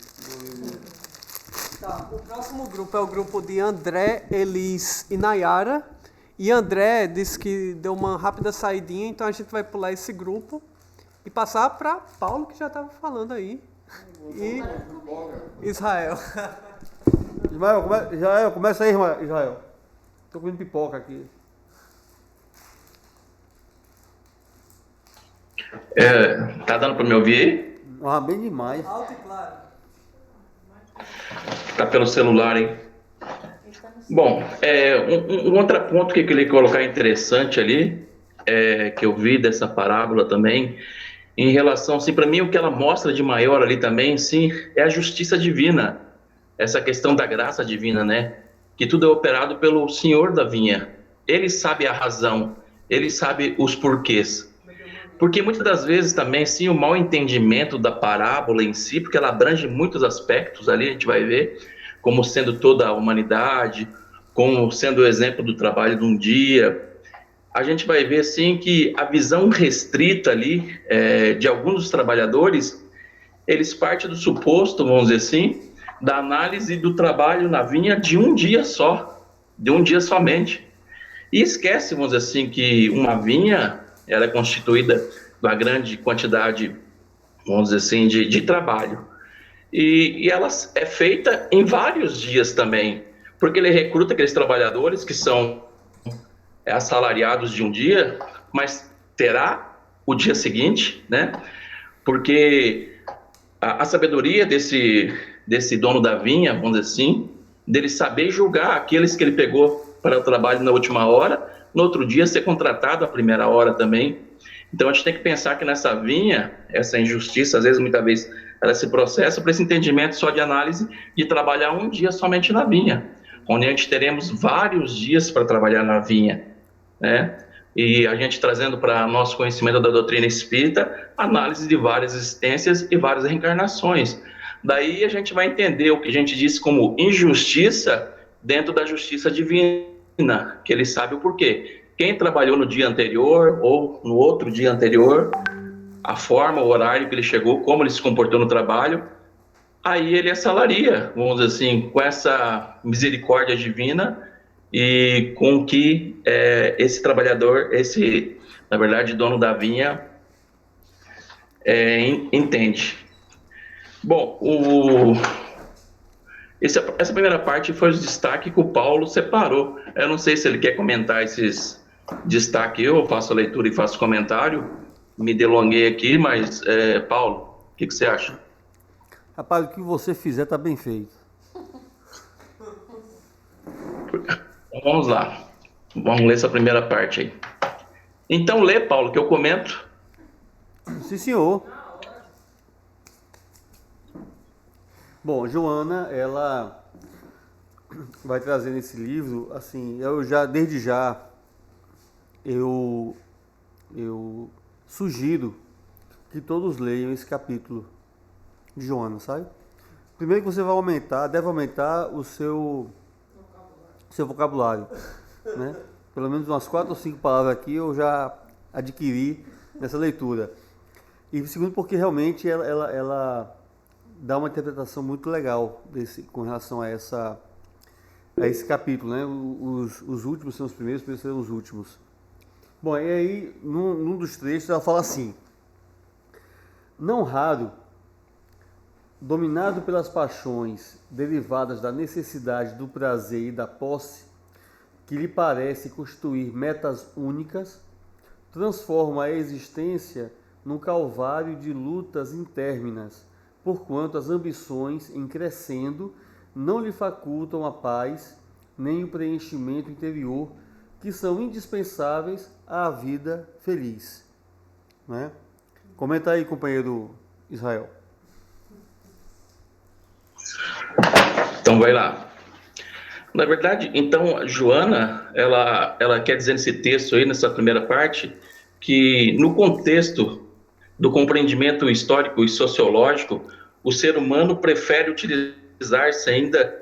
Tá, o próximo grupo é o grupo de André, Elis e Nayara. E André disse que deu uma rápida saidinha, então a gente vai pular esse grupo e passar para Paulo, que já estava falando aí. E Israel. Israel, começa aí, Israel. Estou comendo pipoca aqui. Tá dando para me ouvir aí? Ah, bem demais. Alto e claro. Tá pelo celular, hein? Bom, um outro ponto que eu queria colocar interessante ali, que eu vi dessa parábola também, em relação, assim, para mim o que ela mostra de maior ali também, sim, é a justiça divina, essa questão da graça divina, né? Que tudo é operado pelo Senhor da vinha. Ele sabe a razão, ele sabe os porquês. Porque muitas das vezes também, sim, o mau entendimento da parábola em si, porque ela abrange muitos aspectos ali, a gente vai ver, como sendo toda a humanidade, como sendo o exemplo do trabalho de um dia. A gente vai ver, sim, que a visão restrita ali de alguns dos trabalhadores, eles partem do suposto, vamos dizer assim, da análise do trabalho na vinha de um dia só, de um dia somente. E esquece, vamos dizer assim, que uma vinha, ela é constituída de uma grande quantidade, vamos dizer assim, de trabalho. E ela é feita em vários dias também, porque ele recruta aqueles trabalhadores que são assalariados de um dia, mas terá o dia seguinte, né? Porque a sabedoria desse dono da vinha, vamos dizer assim, dele saber julgar aqueles que ele pegou para o trabalho na última hora, no outro dia ser contratado à primeira hora também. Então a gente tem que pensar que nessa vinha, essa injustiça, às vezes, muitas vezes, ela se processa por esse entendimento só de análise de trabalhar um dia somente na vinha, onde a gente teremos vários dias para trabalhar na vinha, né? E a gente trazendo para nosso conhecimento da doutrina espírita, análise de várias existências e várias reencarnações. Daí a gente vai entender o que a gente diz como injustiça dentro da justiça divina, que ele sabe o porquê. Quem trabalhou no dia anterior ou no outro dia anterior, a forma, o horário que ele chegou, como ele se comportou no trabalho, aí ele assalaria, vamos dizer assim, com essa misericórdia divina e com que esse trabalhador, na verdade, dono da vinha, entende. Bom, essa primeira parte foi o destaque que o Paulo separou. Eu não sei se ele quer comentar esses destaques, eu faço a leitura e faço comentário, me delonguei aqui, mas, Paulo, o que você acha? Rapaz, o que você fizer tá bem feito. Então, vamos lá. Vamos ler essa primeira parte aí. Então, lê, Paulo, que eu comento. Sim, senhor. Bom, Joana, ela vai trazer nesse livro, assim, desde já, eu sugiro que todos leiam esse capítulo de Joana, sabe? Primeiro que você deve aumentar o seu vocabulário, né? Pelo menos umas 4 ou 5 palavras aqui eu já adquiri nessa leitura. E segundo porque realmente ela dá uma interpretação muito legal com relação a esse capítulo, né? Os últimos são os primeiros serão os últimos. Bom, e aí, num dos trechos, ela fala assim: não raro, dominado pelas paixões derivadas da necessidade do prazer e da posse, que lhe parece constituir metas únicas, transforma a existência num calvário de lutas intérminas, porquanto as ambições, em crescendo, não lhe facultam a paz nem o preenchimento interior, que são indispensáveis à vida feliz. Né? Comenta aí, companheiro Israel. Então, vai lá. Na verdade, então, Joana, ela quer dizer nesse texto aí, nessa primeira parte, que no contexto do compreendimento histórico e sociológico, o ser humano prefere utilizar-se ainda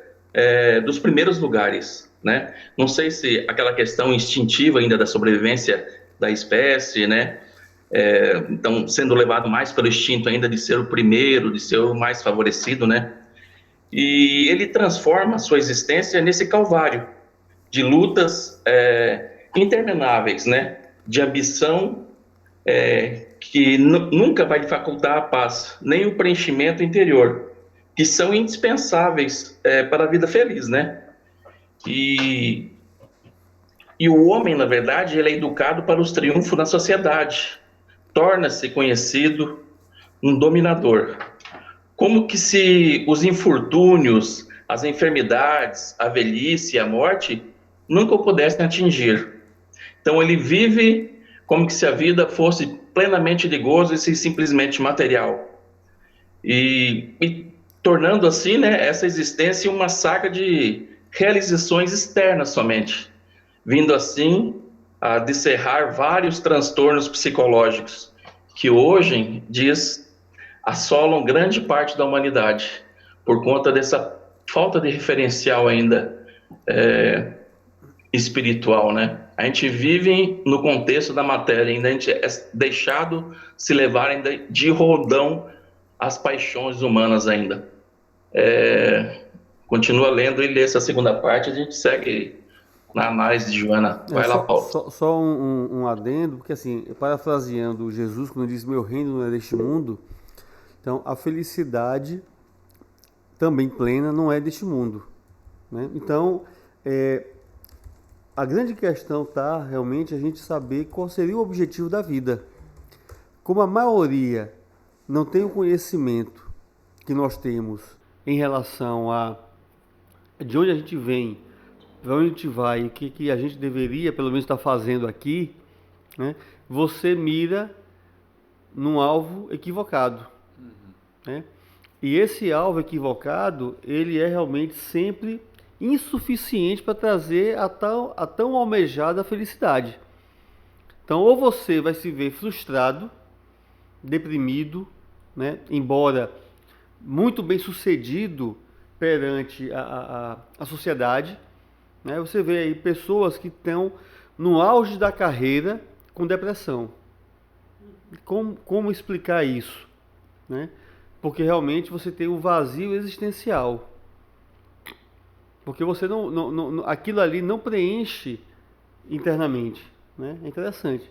dos primeiros lugares, né? Não sei se aquela questão instintiva ainda da sobrevivência da espécie, né? Então, sendo levado mais pelo instinto ainda de ser o primeiro, de ser o mais favorecido, né? E ele transforma a sua existência nesse calvário de lutas intermináveis, né? De ambição que nunca vai lhe facultar a paz, nem o preenchimento interior, que são indispensáveis para a vida feliz, né? E o homem, na verdade, ele é educado para os triunfos na sociedade, torna-se conhecido um dominador. Como que se os infortúnios, as enfermidades, a velhice e a morte nunca o pudessem atingir. Então ele vive como que se a vida fosse plenamente de gozo e simplesmente material. E tornando assim, né, essa existência uma saga de realizações externas somente, vindo assim a descerrar vários transtornos psicológicos que hoje, assolam grande parte da humanidade, por conta dessa falta de referencial ainda espiritual, né? A gente vive no contexto da matéria, ainda a gente é deixado se levar ainda de roldão às paixões humanas ainda. Continua lendo e lê essa segunda parte, a gente segue na análise de Joana. Vai lá, Paulo. Só um adendo, porque assim, parafraseando Jesus, quando diz meu reino não é deste mundo, então a felicidade também plena não é deste mundo, né? Então, a grande questão está realmente a gente saber qual seria o objetivo da vida. Como a maioria não tem o conhecimento que nós temos em relação a de onde a gente vem, para onde a gente vai, o que a gente deveria pelo menos estar fazendo aqui, né? Você mira num alvo equivocado, né? E esse alvo equivocado, ele é realmente sempre insuficiente para trazer a tão almejada felicidade. Então, ou você vai se ver frustrado, deprimido, né? Embora muito bem sucedido perante a sociedade, né? Você vê aí pessoas que estão no auge da carreira com depressão. Como explicar isso, né? Porque realmente você tem um vazio existencial. Porque você aquilo ali não preenche internamente, né? É interessante.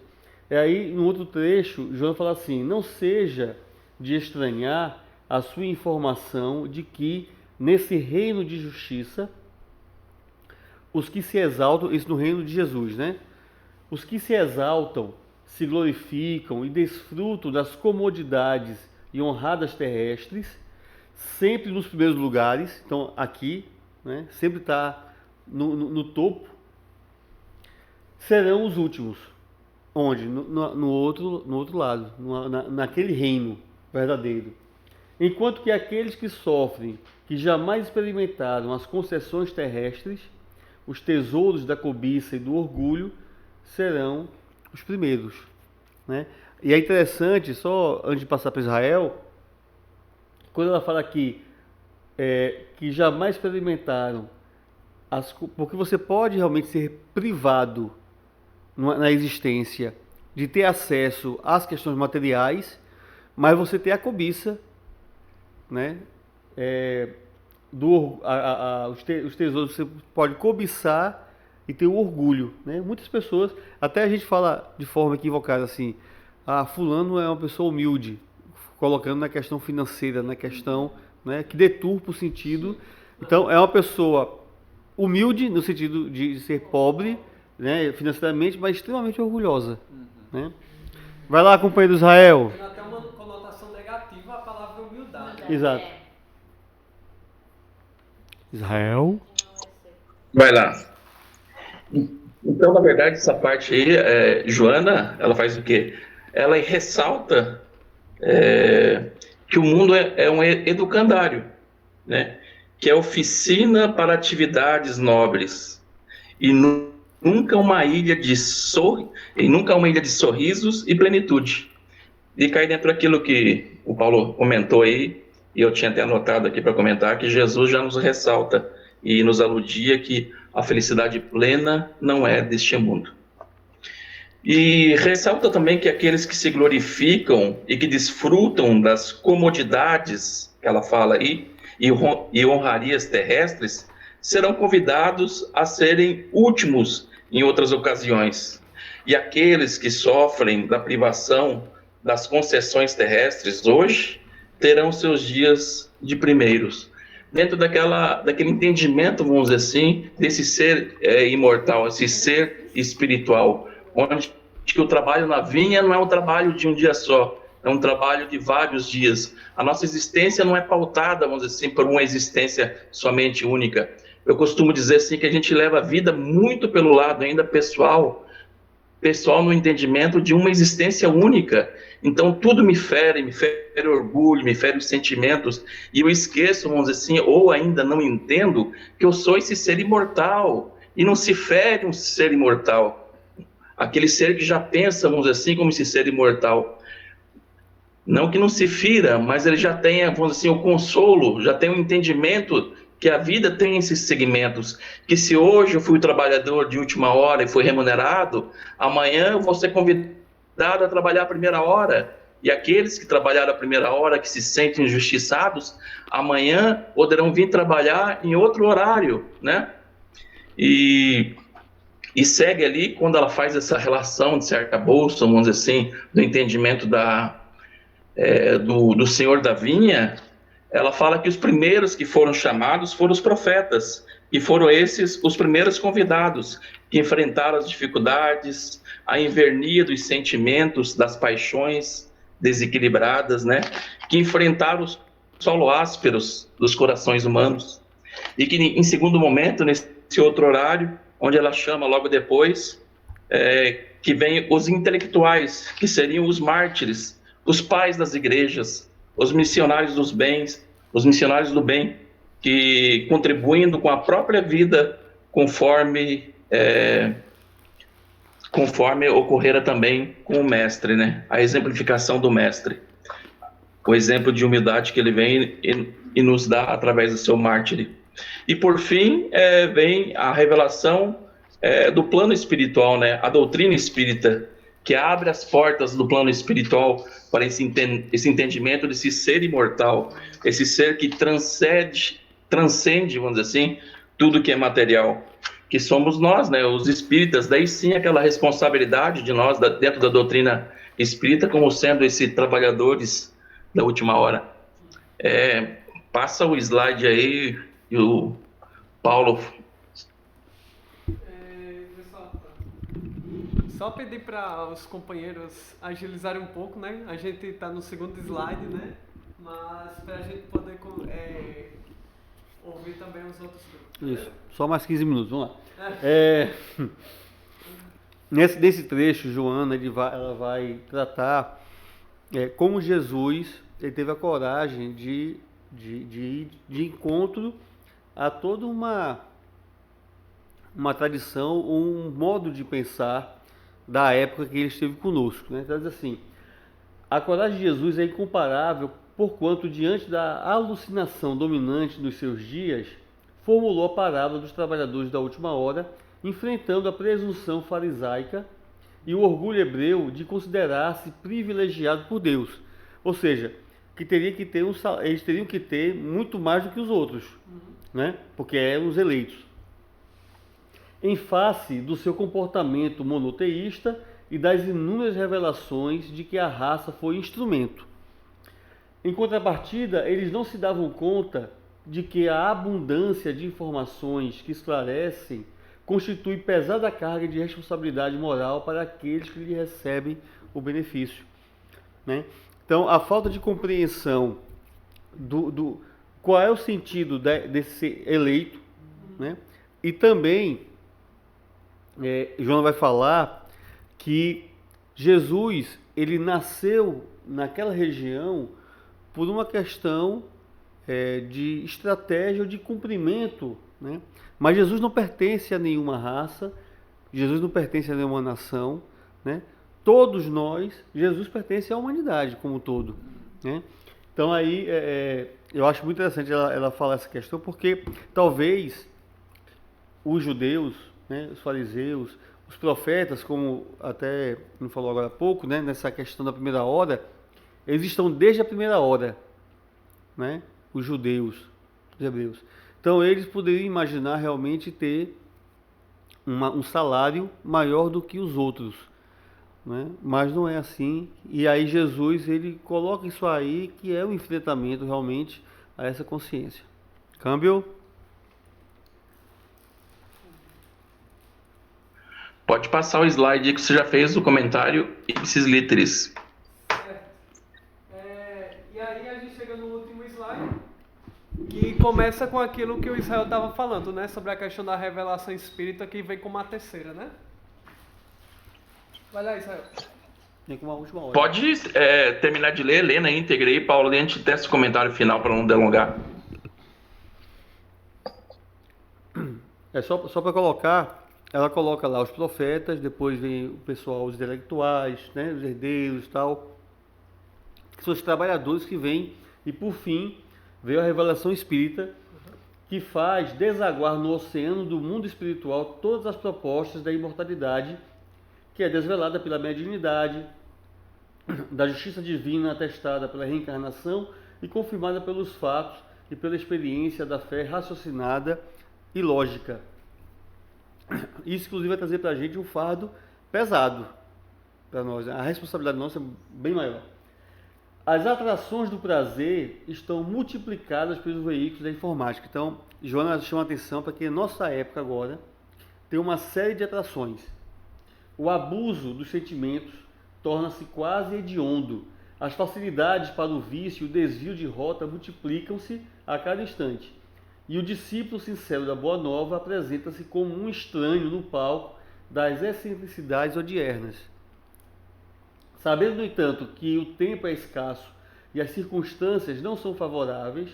E aí, no outro trecho, João fala assim: não seja de estranhar a sua informação de que nesse reino de justiça, os que se exaltam, isso no reino de Jesus, né? Os que se exaltam se glorificam e desfrutam das comodidades e honradas terrestres, sempre nos primeiros lugares, então aqui, né, sempre está no topo, serão os últimos. Onde? No outro lado, naquele reino verdadeiro. Enquanto que aqueles que sofrem, que jamais experimentaram as concessões terrestres, os tesouros da cobiça e do orgulho, serão os primeiros, né? E é interessante, só antes de passar para Israel, quando ela fala aqui que jamais experimentaram, porque você pode realmente ser privado na existência de ter acesso às questões materiais, mas você tem a cobiça, né? Os tesouros você pode cobiçar e ter o orgulho, né? Muitas pessoas, até a gente fala de forma equivocada assim, fulano é uma pessoa humilde, colocando na questão financeira, na questão, né, que deturpa o sentido. Então é uma pessoa humilde no sentido de ser pobre, né, financeiramente, mas extremamente orgulhosa, né? Vai lá, companheiro Israel. Tem até uma conotação negativa a palavra humildade. Exato. Israel. Vai lá. Então, na verdade, essa parte aí, Joana, ela faz o quê? Ela ressalta que o mundo é um educandário, né? Que é oficina para atividades nobres e nunca uma ilha de sorrisos e plenitude. E cai dentro daquilo que o Paulo comentou aí, e eu tinha até anotado aqui para comentar, que Jesus já nos ressalta e nos aludia que a felicidade plena não é deste mundo. E ressalta também que aqueles que se glorificam e que desfrutam das comodidades, que ela fala aí, e honrarias terrestres, serão convidados a serem últimos em outras ocasiões. E aqueles que sofrem da privação das concessões terrestres hoje, terão seus dias de primeiros. Dentro daquele entendimento, vamos dizer assim, desse ser imortal, esse ser espiritual, onde que o trabalho na vinha não é um trabalho de um dia só, é um trabalho de vários dias. A nossa existência não é pautada, vamos dizer assim, por uma existência somente única. Eu costumo dizer assim que a gente leva a vida muito pelo lado ainda pessoal no entendimento de uma existência única. Então tudo me fere orgulho, me fere os sentimentos, e eu esqueço, vamos dizer assim, ou ainda não entendo que eu sou esse ser imortal, e não se fere um ser imortal, aquele ser que já pensa, vamos dizer assim, como esse ser imortal. Não que não se fira, mas ele já tem, vamos dizer assim, o consolo, já tem o entendimento que a vida tem esses segmentos, que se hoje eu fui trabalhador de última hora e fui remunerado, amanhã eu vou ser convidado a trabalhar a primeira hora, e aqueles que trabalharam a primeira hora, que se sentem injustiçados, amanhã poderão vir trabalhar em outro horário, né? E segue ali, quando ela faz essa relação de certa bolsa, vamos dizer assim, do entendimento do Senhor da vinha, ela fala que os primeiros que foram chamados foram os profetas, e foram esses os primeiros convidados, que enfrentaram as dificuldades, a invernia dos sentimentos, das paixões desequilibradas, né? Que enfrentaram os solo ásperos dos corações humanos, e que em segundo momento, nesse outro horário, onde ela chama logo depois, que vem os intelectuais, que seriam os mártires, os pais das igrejas, os missionários dos bens, os missionários do bem, que contribuindo com a própria vida, conforme ocorrera também com o mestre, né? A exemplificação do mestre, o exemplo de humildade que ele vem e nos dá através do seu mártir. E por fim, vem a revelação do plano espiritual, né? A doutrina espírita, que abre as portas do plano espiritual para esse entendimento desse ser imortal, esse ser que transcende, vamos dizer assim, tudo que é material, que somos nós, né, os espíritas. Daí sim aquela responsabilidade de nós, dentro da doutrina espírita, como sendo esses trabalhadores da última hora. Passa o slide aí, e o Paulo... Só pedir para os companheiros agilizarem um pouco, né? A gente está no segundo slide, né? Mas para a gente poder ouvir também os outros grupos. Isso, só mais 15 minutos, vamos lá. Nesse trecho, Joana ela vai tratar como Jesus ele teve a coragem de ir de encontro a toda uma tradição, um modo de pensar da época que ele esteve conosco, né? Então, diz assim, a coragem de Jesus é incomparável, porquanto, diante da alucinação dominante dos seus dias, formulou a parábola dos trabalhadores da última hora, enfrentando a presunção farisaica e o orgulho hebreu de considerar-se privilegiado por Deus. Ou seja, que eles teriam que ter muito mais do que os outros, né? Porque eram os eleitos. Em face do seu comportamento monoteísta e das inúmeras revelações de que a raça foi instrumento. Em contrapartida, eles não se davam conta de que a abundância de informações que esclarecem constitui pesada carga de responsabilidade moral para aqueles que lhe recebem o benefício, né? Então, a falta de compreensão do qual é o sentido desse eleito, né? E também, João vai falar que Jesus ele nasceu naquela região por uma questão de estratégia ou de cumprimento, né? Mas Jesus não pertence a nenhuma raça, Jesus não pertence a nenhuma nação, né? Todos nós, Jesus pertence à humanidade como um todo, né? Então aí eu acho muito interessante ela falar essa questão, porque talvez os judeus, né, os fariseus, os profetas, como até não falou agora há pouco, né, nessa questão da primeira hora, eles estão desde a primeira hora, né, os judeus, os hebreus. Então eles poderiam imaginar realmente ter um salário maior do que os outros, né? Mas não é assim. E aí Jesus ele coloca isso aí, que é o enfrentamento realmente a essa consciência. Câmbio? Pode passar o slide que você já fez o comentário ipsis literis. E aí a gente chega no último slide, que começa com aquilo que o Israel estava falando, né? Sobre a questão da revelação espírita, que vem como a terceira, né? Vai lá, Israel. Tem como a última hora. Pode terminar de ler na íntegra aí, Paulo, e a gente testa o comentário final para não delongar. Só para colocar, ela coloca lá os profetas, depois vem o pessoal, os intelectuais, né, os herdeiros e tal, que são os trabalhadores que vêm, e por fim veio a revelação espírita, que faz desaguar no oceano do mundo espiritual todas as propostas da imortalidade, que é desvelada pela mediunidade, da justiça divina atestada pela reencarnação e confirmada pelos fatos e pela experiência da fé raciocinada e lógica. Isso, inclusive, vai trazer para a gente um fardo pesado para nós. A responsabilidade nossa é bem maior. As atrações do prazer estão multiplicadas pelos veículos da informática. Então, Joana chama a atenção para que a nossa época agora tem uma série de atrações. O abuso dos sentimentos torna-se quase hediondo. As facilidades para o vício e o desvio de rota multiplicam-se a cada instante. E o discípulo sincero da Boa Nova apresenta-se como um estranho no palco das excentricidades odiernas. Sabendo, no entanto, que o tempo é escasso e as circunstâncias não são favoráveis,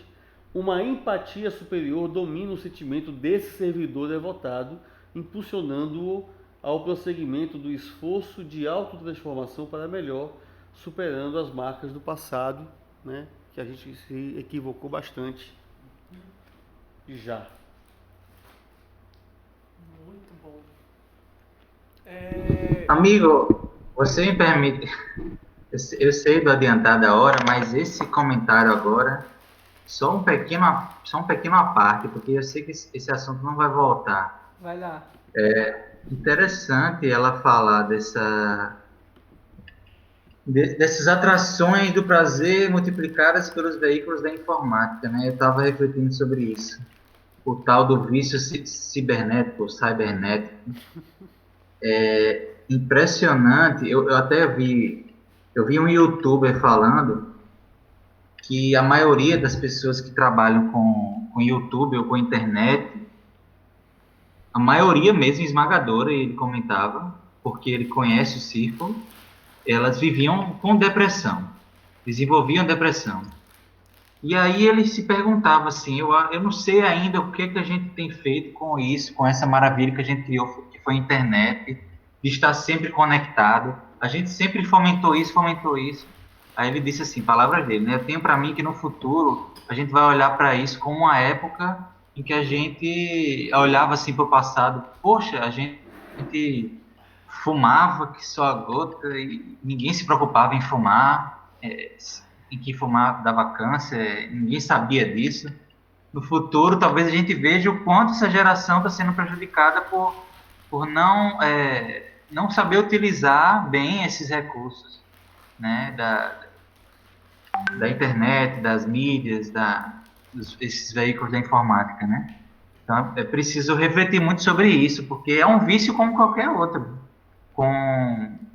uma empatia superior domina o sentimento desse servidor devotado, impulsionando-o ao prosseguimento do esforço de autotransformação para melhor, superando as marcas do passado, né, que a gente se equivocou bastante já. Muito bom. Amigo, você me permite, eu sei do adiantar da hora, mas esse comentário agora, só um pequeno à parte, porque eu sei que esse assunto não vai voltar. Vai lá. Interessante ela falar dessas atrações do prazer multiplicadas pelos veículos da informática, né? Eu estava refletindo sobre isso. O tal do vício cibernético, cybernético. impressionante. Eu até eu vi um YouTuber falando que a maioria das pessoas que trabalham com YouTube ou com internet, a maioria mesmo esmagadora, ele comentava, porque ele conhece o círculo, elas viviam com depressão, desenvolviam depressão. E aí ele se perguntava assim, eu não sei ainda o que a gente tem feito com isso, com essa maravilha que a gente criou, que foi a internet, de estar sempre conectado. A gente sempre fomentou isso, fomentou isso. Aí ele disse assim, palavras dele, né? Eu tenho para mim que no futuro a gente vai olhar para isso como uma época em que a gente olhava assim para o passado. Poxa, a gente fumava que só a gota e ninguém se preocupava em fumar, em que fumar dava câncer, ninguém sabia disso. No futuro, talvez a gente veja o quanto essa geração está sendo prejudicada por não saber utilizar bem esses recursos, né, da internet, das mídias, esses veículos da informática, né? Então, é preciso refletir muito sobre isso, porque é um vício como qualquer outro,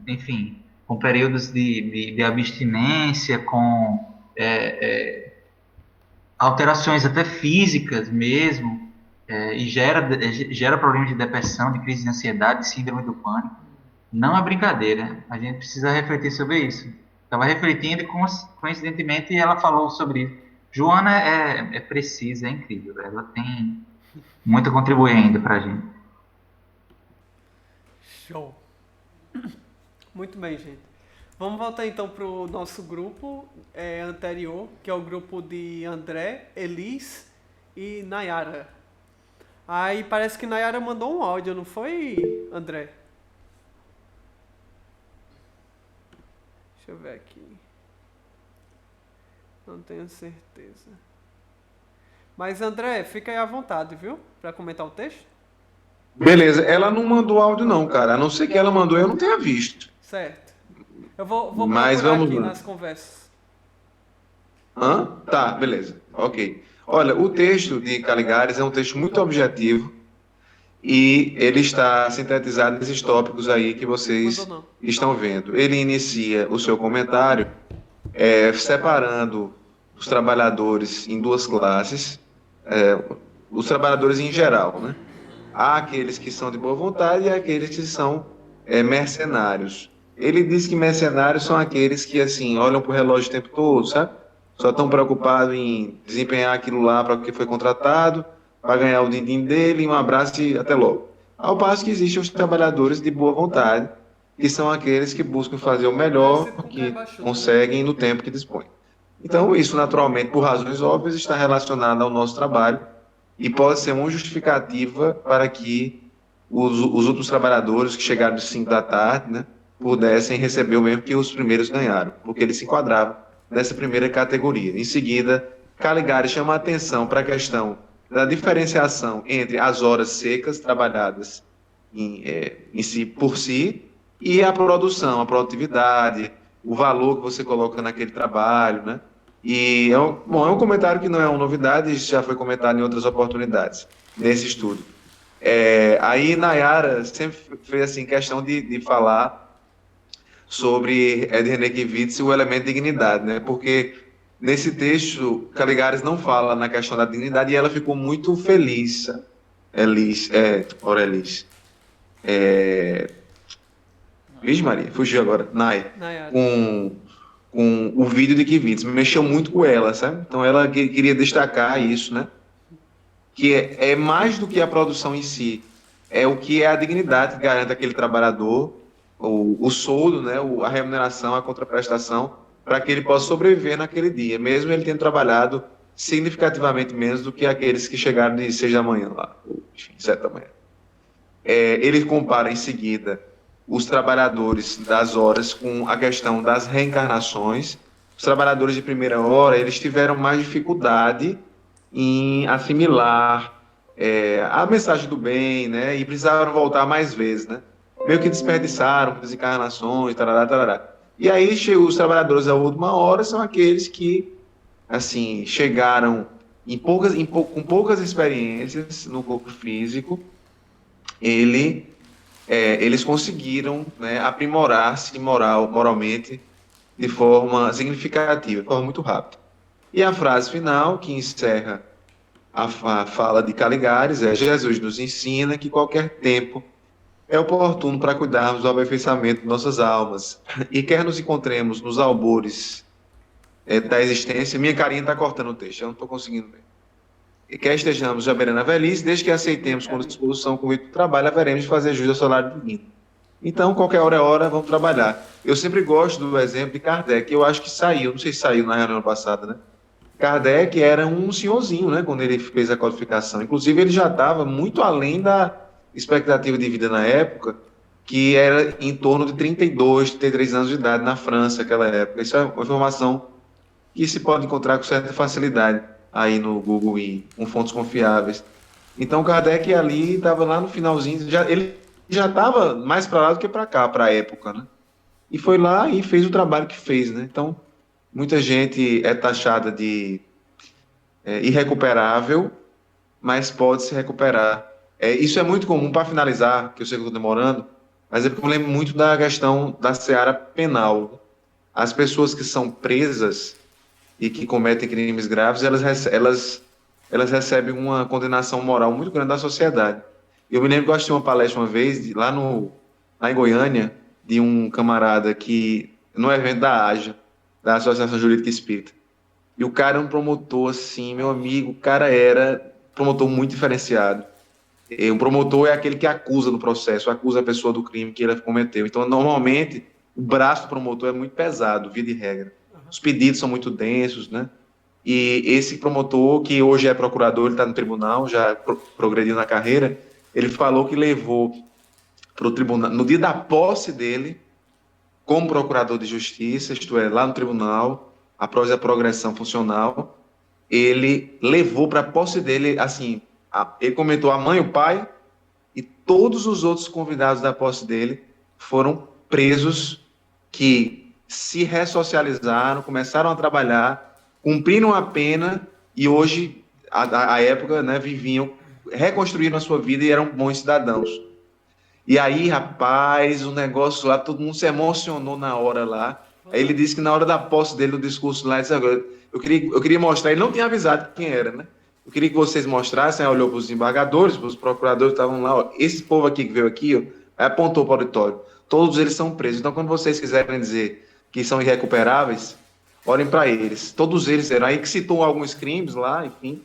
enfim, com períodos de abstinência, com alterações até físicas mesmo, e gera problemas de depressão, de crise de ansiedade, de síndrome do pânico. Não é brincadeira, a gente precisa refletir sobre isso. Estava refletindo e, coincidentemente, ela falou sobre isso. Joana é precisa, é incrível, ela tem muito a contribuir ainda para a gente. Show. Muito bem, gente. Vamos voltar então para o nosso grupo anterior, que é o grupo de André, Elis e Nayara. Aí parece que Nayara mandou um áudio, não foi, André? Deixa eu ver aqui. Não tenho certeza. Mas André, fica aí à vontade, viu? Para comentar o texto. Beleza, ela não mandou áudio não, cara. A não ser que ela mandou, eu não tenha visto. Certo. Eu vou Mas procurar vamos aqui lá. nas conversas. Tá, beleza. Ok. Olha, o texto de Caligares é um texto muito objetivo e ele está sintetizado nesses tópicos aí que vocês estão vendo. Ele inicia o seu comentário separando os trabalhadores em duas classes, os trabalhadores em geral, né? Há aqueles que são de boa vontade e há aqueles que são mercenários. Ele diz que mercenários são aqueles que, assim, olham para o relógio o tempo todo, sabe? Só estão preocupados em desempenhar aquilo lá para o que foi contratado, para ganhar o din-din dele, um abraço e até logo. Ao passo que existem os trabalhadores de boa vontade, que são aqueles que buscam fazer o melhor que conseguem no tempo que dispõem. Então, isso, naturalmente, por razões óbvias, está relacionado ao nosso trabalho e pode ser uma justificativa para que os outros trabalhadores que chegaram de 5 da tarde, né, pudessem receber o mesmo que os primeiros ganharam, porque eles se enquadravam nessa primeira categoria. Em seguida, Caligari chama a atenção para a questão da diferenciação entre as horas secas trabalhadas por si e a produção, a produtividade, o valor que você coloca naquele trabalho, né? E é um comentário que não é uma novidade, já foi comentado em outras oportunidades nesse estudo. Aí Nayara sempre fez assim, questão de falar sobre René-Kivitz e o elemento de dignidade, né? Porque nesse texto Caligares não fala na questão da dignidade e ela ficou muito feliz, Elis. Vixe Maria, fugiu agora, com o vídeo de Kivitz, mexeu muito com ela, sabe? Então ela queria destacar isso, né? Que é mais do que a produção em si, é o que é a dignidade que garante aquele trabalhador, o soldo, né? A remuneração, a contraprestação, para que ele possa sobreviver naquele dia, mesmo ele tendo trabalhado significativamente menos do que aqueles que chegaram de 6 da manhã lá, ou, enfim, 7 da manhã. Ele compara em seguida os trabalhadores das horas com a questão das reencarnações. Os trabalhadores de primeira hora, eles tiveram mais dificuldade em assimilar a mensagem do bem, né? E precisaram voltar mais vezes, né? Meio que desperdiçaram desencarnações, tarará, tarará. E aí os trabalhadores da última hora são aqueles que, assim, chegaram com poucas experiências no corpo físico. Ele eles conseguiram, né, aprimorar-se moralmente de forma significativa, de forma muito rápida. E a frase final, que encerra a fala de Caligares, é: Jesus nos ensina que qualquer tempo é oportuno para cuidarmos do aperfeiçoamento de nossas almas. E quer nos encontremos nos albores da existência. Minha carinha está cortando o texto, eu não estou conseguindo ver. E quer estejamos já beirando a velhice, desde que aceitemos com disposição o convite do trabalho, haveremos de fazer jus ao salário divino. Então, qualquer hora é hora, vamos trabalhar. Eu sempre gosto do exemplo de Kardec, eu acho que saiu, não sei se saiu na reunião passada, né? Kardec era um senhorzinho, né, quando ele fez a codificação. Inclusive, ele já estava muito além da expectativa de vida na época, que era em torno de 32, 33 anos de idade na França, naquela época. Isso é uma informação que se pode encontrar com certa facilidade aí no Google e com fontes confiáveis. Então, Kardec ali estava lá no finalzinho, ele já estava mais para lá do que para cá, para a época, né? E foi lá e fez o trabalho que fez, né? Então, muita gente é taxada de irrecuperável, mas pode se recuperar. Isso é muito comum, para finalizar, que eu sei que eu estou demorando, mas é porque eu lembro muito da questão da seara penal. As pessoas que são presas e que cometem crimes graves, elas recebem uma condenação moral muito grande da sociedade. Eu me lembro que eu assisti uma palestra uma vez, lá em Goiânia, de um camarada que, no evento da AJA, da Associação Jurídica Espírita, e o cara é um promotor, assim, meu amigo, o cara era promotor muito diferenciado. Um promotor é aquele que acusa no processo, acusa a pessoa do crime que ele cometeu. Então, normalmente, o braço do promotor é muito pesado, via de regra. Os pedidos são muito densos, né? E esse promotor, que hoje é procurador, ele está no tribunal, já progrediu na carreira, ele falou que levou para o tribunal, no dia da posse dele, como procurador de justiça, isto é, lá no tribunal, após a progressão funcional, ele levou para a posse dele, assim, ele comentou a mãe, o pai, e todos os outros convidados da posse dele foram presos que se ressocializaram, começaram a trabalhar, cumpriram a pena e hoje, à época, né, reconstruíram a sua vida e eram bons cidadãos. E aí, rapaz, o negócio lá, todo mundo se emocionou na hora lá. Aí ele disse que na hora da posse dele, no discurso lá, ele disse: agora, eu queria mostrar, ele não tinha avisado quem era, né? Eu queria que vocês mostrassem, aí olhou para os embargadores, para os procuradores que estavam lá, ó, esse povo aqui que veio aqui, ó, aí apontou para o auditório, todos eles são presos. Então, quando vocês quiserem dizer que são irrecuperáveis, olhem para eles. Todos eles eram, aí que citou alguns crimes lá, enfim,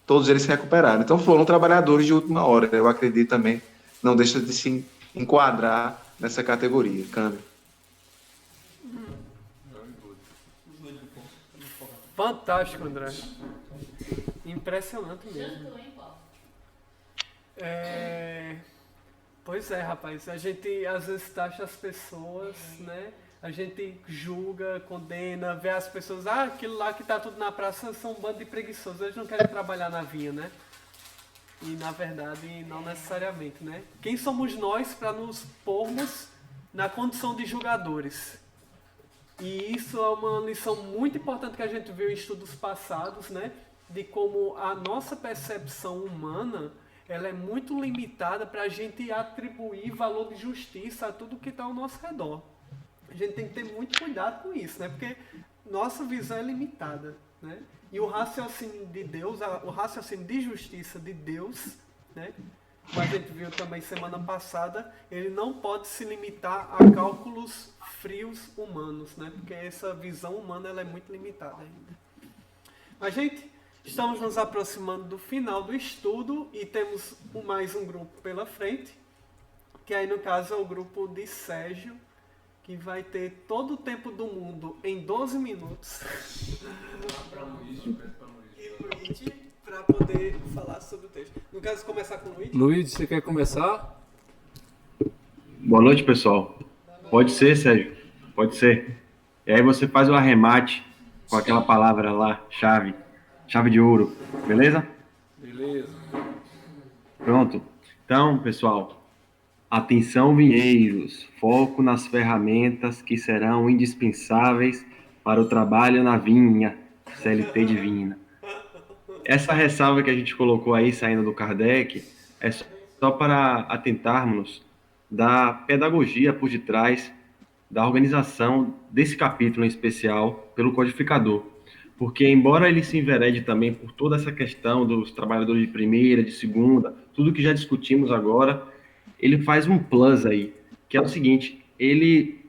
todos eles se recuperaram. Então, foram trabalhadores de última hora, eu acredito também, não deixa de se enquadrar nessa categoria. Câmbio. Fantástico, André. Impressionante mesmo. Pois é, rapaz. A gente às vezes taxa as pessoas, né? A gente julga, condena, vê as pessoas, aquilo lá que tá tudo na praça são um bando de preguiçosos, eles não querem trabalhar na vinha, né? E na verdade não necessariamente, né? Quem somos nós para nos pormos na condição de julgadores? E isso é uma lição muito importante que a gente viu em estudos passados, né? De como a nossa percepção humana, ela é muito limitada para a gente atribuir valor de justiça a tudo que está ao nosso redor. A gente tem que ter muito cuidado com isso, né? Porque nossa visão é limitada, né? E o raciocínio de Deus, o raciocínio de justiça de Deus, né? Como a gente viu também semana passada, ele não pode se limitar a cálculos frios humanos, né? Porque essa visão humana ela é muito limitada ainda. Mas, gente, estamos nos aproximando do final do estudo e temos mais um grupo pela frente, que aí no caso é o grupo de Sérgio, que vai ter todo o tempo do mundo em 12 minutos. E Luigi, para poder falar sobre o texto. No caso, começar com o Luigi. Luigi, você quer começar? Boa noite, pessoal. Pode ser, Sérgio. Pode ser. E aí você faz o arremate com aquela palavra lá, chave de ouro. Beleza? Beleza. Pronto. Então, pessoal, atenção, vinheiros. Foco nas ferramentas que serão indispensáveis para o trabalho na vinha, CLT divina. Essa ressalva que a gente colocou aí, saindo do Kardec, é só para atentarmos da pedagogia por detrás da organização desse capítulo em especial pelo codificador. Porque, embora ele se enverede também por toda essa questão dos trabalhadores de primeira, de segunda, tudo que já discutimos agora, ele faz um plus aí, que é o seguinte, ele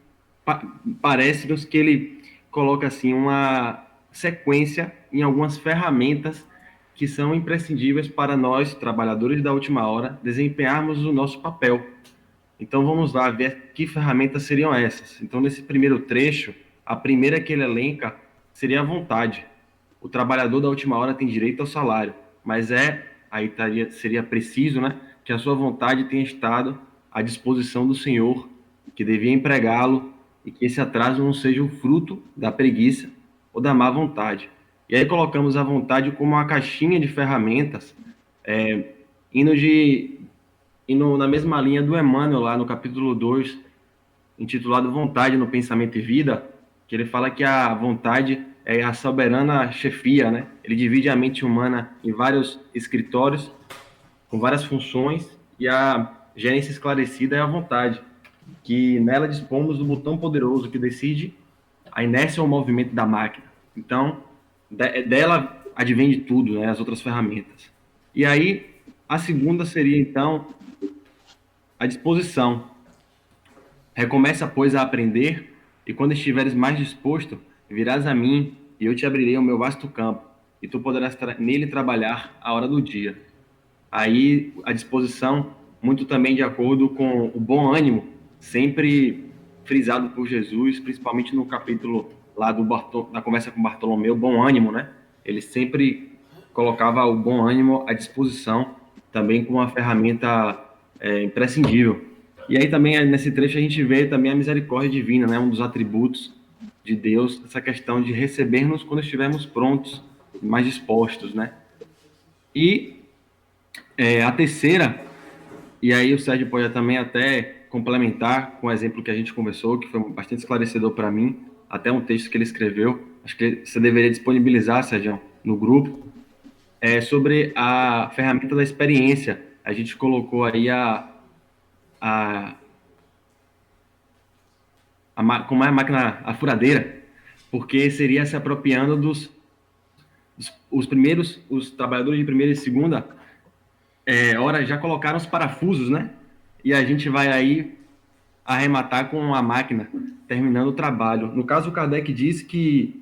parece-nos que ele coloca assim uma sequência em algumas ferramentas que são imprescindíveis para nós, trabalhadores da última hora, desempenharmos o nosso papel. Então vamos lá ver que ferramentas seriam essas. Então nesse primeiro trecho, a primeira que ele elenca seria a vontade. O trabalhador da última hora tem direito ao salário, mas seria preciso, né, que a sua vontade tenha estado à disposição do Senhor, que devia empregá-lo, e que esse atraso não seja o fruto da preguiça ou da má vontade. E aí colocamos a vontade como uma caixinha de ferramentas, indo na mesma linha do Emmanuel, lá no capítulo 2, intitulado Vontade no Pensamento e Vida, que ele fala que a vontade é a soberana chefia, né? Ele divide a mente humana em vários escritórios, com várias funções, e a gerência esclarecida é a vontade, que nela dispomos do botão poderoso que decide a inércia ou o movimento da máquina. Então, dela advém de tudo, né, as outras ferramentas. E aí, a segunda seria, então, a disposição. Recomeça, pois, a aprender, e quando estiveres mais disposto, virás a mim, e eu te abrirei o meu vasto campo, e tu poderás nele trabalhar a hora do dia. Aí, a disposição, muito também de acordo com o bom ânimo, sempre frisado por Jesus, principalmente no capítulo lá da conversa com Bartolomeu, bom ânimo, né? Ele sempre colocava o bom ânimo à disposição, também como uma ferramenta imprescindível. E aí também, nesse trecho, a gente vê também a misericórdia divina, né? Um dos atributos de Deus, essa questão de receber-nos quando estivermos prontos, mais dispostos, né? E a terceira, e aí o Sérgio pode também até complementar com o exemplo que a gente conversou, que foi bastante esclarecedor para mim, até um texto que ele escreveu, acho que você deveria disponibilizar, Sérgio, no grupo, sobre a ferramenta da experiência. A gente colocou aí como é a máquina, a furadeira, porque seria se apropriando os trabalhadores de primeira e segunda hora já colocaram os parafusos, né? E a gente vai aí arrematar com a máquina, terminando o trabalho. No caso, o Kardec disse que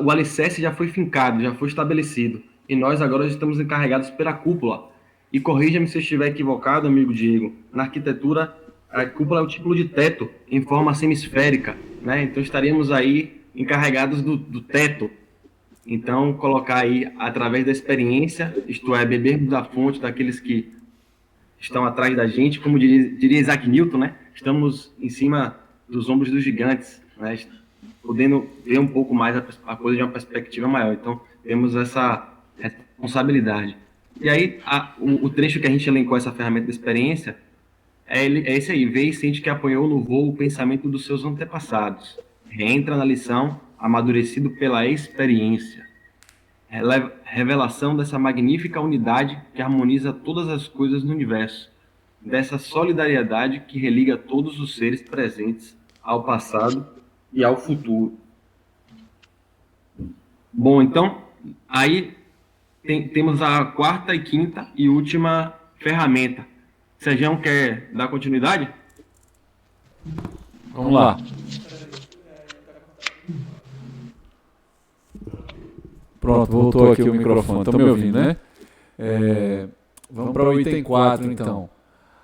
o alicerce já foi fincado, já foi estabelecido, e nós agora estamos encarregados pela cúpula. E corrija-me se eu estiver equivocado, amigo Diego, na arquitetura, a cúpula é o tipo de teto em forma semisférica, né? Então estaríamos aí encarregados do teto. Então, colocar aí, através da experiência, isto é, bebermos da fonte daqueles que estão atrás da gente, como diria Isaac Newton, né? Estamos em cima dos ombros dos gigantes, né? Podendo ver um pouco mais a coisa de uma perspectiva maior. Então, temos essa responsabilidade. E aí, o trecho que a gente elencou, essa ferramenta de experiência, é esse aí: vê e sente que apanhou no voo o pensamento dos seus antepassados. Reentra na lição, amadurecido pela experiência. Revelação dessa magnífica unidade que harmoniza todas as coisas no universo, dessa solidariedade que religa todos os seres presentes ao passado e ao futuro. Bom, então, aí temos a quarta e quinta e última ferramenta. Sérgio, quer dar continuidade? Vamos lá. Pronto, voltou aqui o microfone. Estão me ouvindo, né? Vamos para o item 4, então.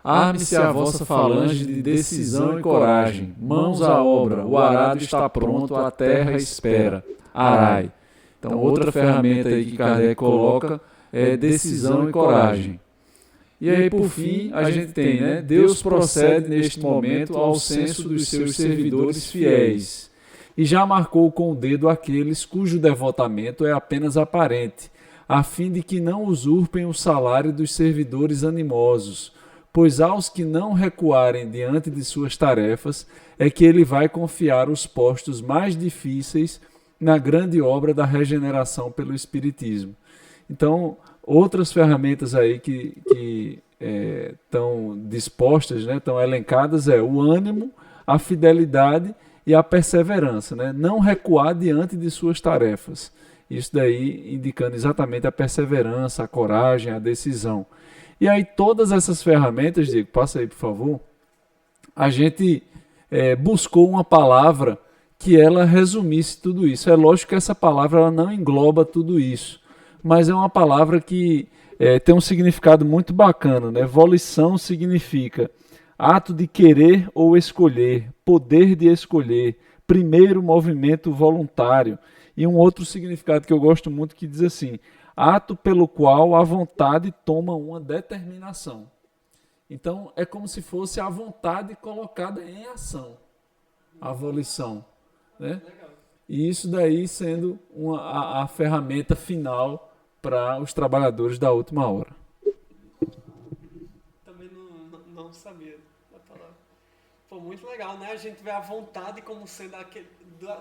Arme-se a vossa falange de decisão e coragem. Mãos à obra, o arado está pronto, a terra espera. Arai. Então, outra ferramenta aí que Kardec coloca é decisão e coragem. E aí, por fim, a gente tem, né? Deus procede neste momento ao censo dos seus servidores fiéis. E já marcou com o dedo aqueles cujo devotamento é apenas aparente, a fim de que não usurpem o salário dos servidores animosos, pois aos que não recuarem diante de suas tarefas é que ele vai confiar os postos mais difíceis na grande obra da regeneração pelo Espiritismo. Então, outras ferramentas aí que estão dispostas, né, estão elencadas, é o ânimo, a fidelidade e a perseverança, né? Não recuar diante de suas tarefas. Isso daí indicando exatamente a perseverança, a coragem, a decisão. E aí todas essas ferramentas, Diego, passa aí por favor, a gente buscou uma palavra que ela resumisse tudo isso. É lógico que essa palavra ela não engloba tudo isso, mas é uma palavra que tem um significado muito bacana, né? Volição significa ato de querer ou escolher, poder de escolher, primeiro movimento voluntário. E um outro significado que eu gosto muito que diz assim, ato pelo qual a vontade toma uma determinação. Então é como se fosse a vontade colocada em ação, a volição, né? E isso daí sendo a ferramenta final para os trabalhadores da última hora. Também não sabia da palavra. Pô, muito legal, né? A gente vê a vontade como sendo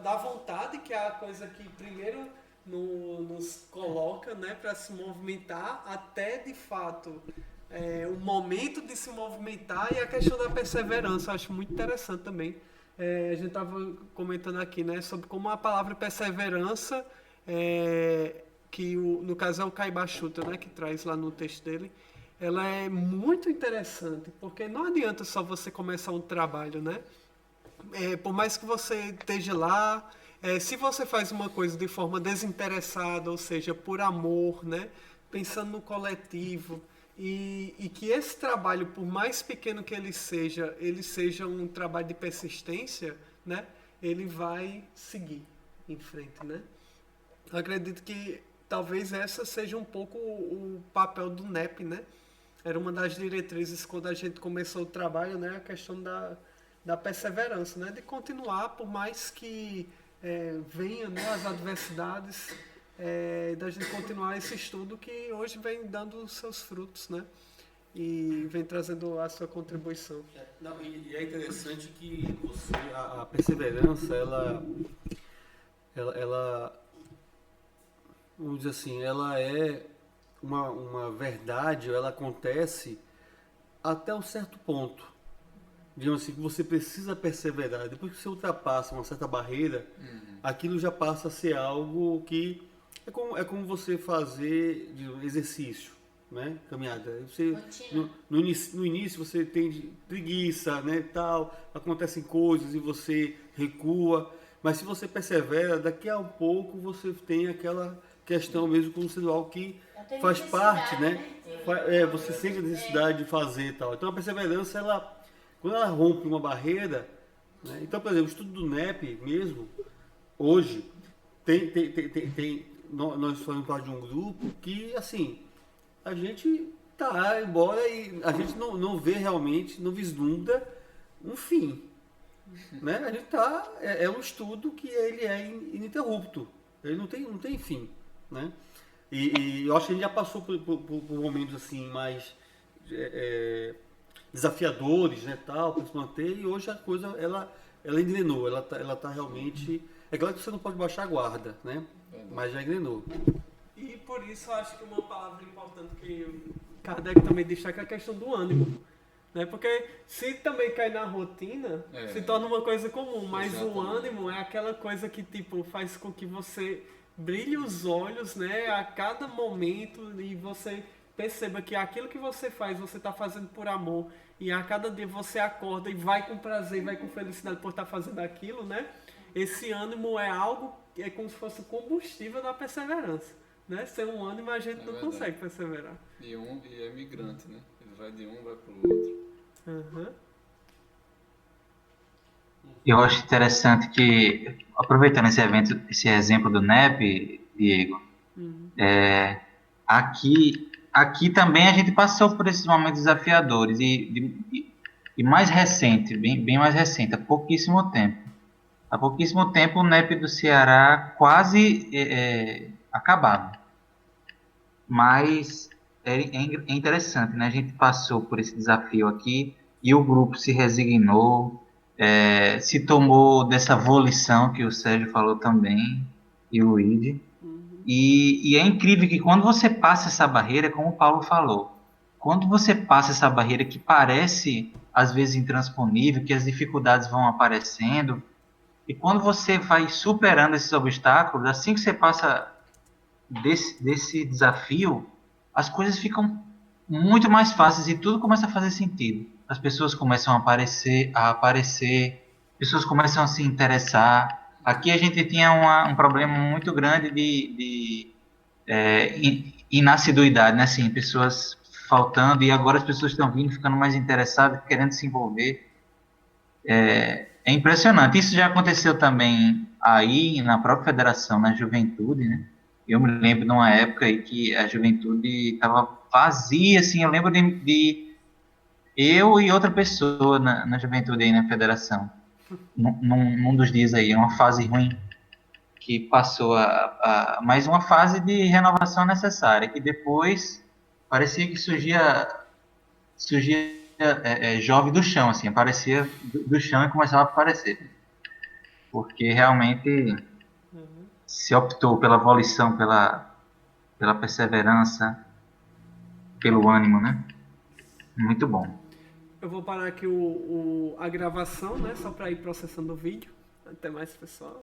da vontade, que é a coisa que primeiro nos coloca, né, para se movimentar, até de fato o momento de se movimentar e a questão da perseverança. Eu acho muito interessante também. A gente estava comentando aqui, né, sobre como a palavra perseverança, que no caso é o Caibar Schutter, né, que traz lá no texto dele, ela é muito interessante, porque não adianta só você começar um trabalho, né? Por mais que você esteja lá, se você faz uma coisa de forma desinteressada, ou seja, por amor, né? Pensando no coletivo, e que esse trabalho, por mais pequeno que ele seja um trabalho de persistência, né? Ele vai seguir em frente, né? Eu acredito que talvez essa seja um pouco o papel do NEP, né? Era uma das diretrizes quando a gente começou o trabalho, né? A questão da perseverança, né? De continuar, por mais que venham, né, as adversidades, da gente continuar esse estudo que hoje vem dando os seus frutos, né? E vem trazendo a sua contribuição. E é interessante que a perseverança, ela, vamos dizer assim, ela é uma verdade, ela acontece até um certo ponto. Digamos assim, que você precisa perseverar. Depois que você ultrapassa uma certa barreira, aquilo já passa a ser algo que é como você fazer exercício, né? Caminhada. Você, no início você tem preguiça, né, tal, acontecem coisas e você recua, mas se você persevera, daqui a um pouco você tem aquela questão mesmo como sendo algo que faz parte, né? Você sente a necessidade de fazer e tal. Então a perseverança, quando ela rompe uma barreira, né? Então, por exemplo, o estudo do NEP mesmo, hoje, nós fazemos parte de um grupo que, assim, a gente tá, embora a gente não vê realmente, não vislumbra um fim, né? A gente tá, é um estudo que ele é ininterrupto, ele não tem fim, né? E eu acho que a gente já passou por momentos assim mais desafiadores, né, tal, para se manter, e hoje a coisa ela engrenou, ela tá realmente. É claro que você não pode baixar a guarda, né? Mas já engrenou. E por isso eu acho que uma palavra importante que Kardec também destaca é a questão do ânimo, né? Porque se também cai na rotina, se torna uma coisa comum, mas exatamente. O ânimo é aquela coisa que tipo faz com que você brilhe os olhos, né, a cada momento, e você perceba que aquilo que você faz, você está fazendo por amor, e a cada dia você acorda e vai com prazer, vai com felicidade por estar fazendo aquilo, né? Esse ânimo é algo, é como se fosse o combustível da perseverança, né? Sem um ânimo a gente não consegue perseverar. E é migrante, né? Ele vai de um, vai para o outro. Uhum. Eu acho interessante que, aproveitando esse exemplo do NEP, Diego, aqui também a gente passou por esses momentos desafiadores e mais recente, bem mais recente, há pouquíssimo tempo. Há pouquíssimo tempo o NEP do Ceará quase acabado. Mas é interessante, né? A gente passou por esse desafio aqui e o grupo se resignou, se tomou dessa volição que o Sérgio falou também, e o Luigi. E é incrível que quando você passa essa barreira, como o Paulo falou, quando você passa essa barreira que parece às vezes intransponível, que as dificuldades vão aparecendo, e quando você vai superando esses obstáculos, assim que você passa desse desafio, as coisas ficam muito mais fáceis e tudo começa a fazer sentido. As pessoas começam a aparecer, pessoas começam a se interessar. Aqui a gente tinha um problema muito grande de inassiduidade, né? Assim, pessoas faltando, e agora as pessoas estão vindo, ficando mais interessadas, querendo se envolver. É impressionante. Isso já aconteceu também aí na própria federação, na juventude, né? Eu me lembro de uma época aí que a juventude estava vazia, assim, eu lembro de eu e outra pessoa na juventude aí na federação, num dos dias aí, uma fase ruim que passou mais uma fase de renovação necessária, que depois parecia que surgia jovem do chão, assim, aparecia do chão e começava a aparecer, porque realmente se optou pela volição, pela perseverança, pelo ânimo, né? Muito bom. Eu vou parar aqui a gravação, né? Só para ir processando o vídeo. Até mais, pessoal.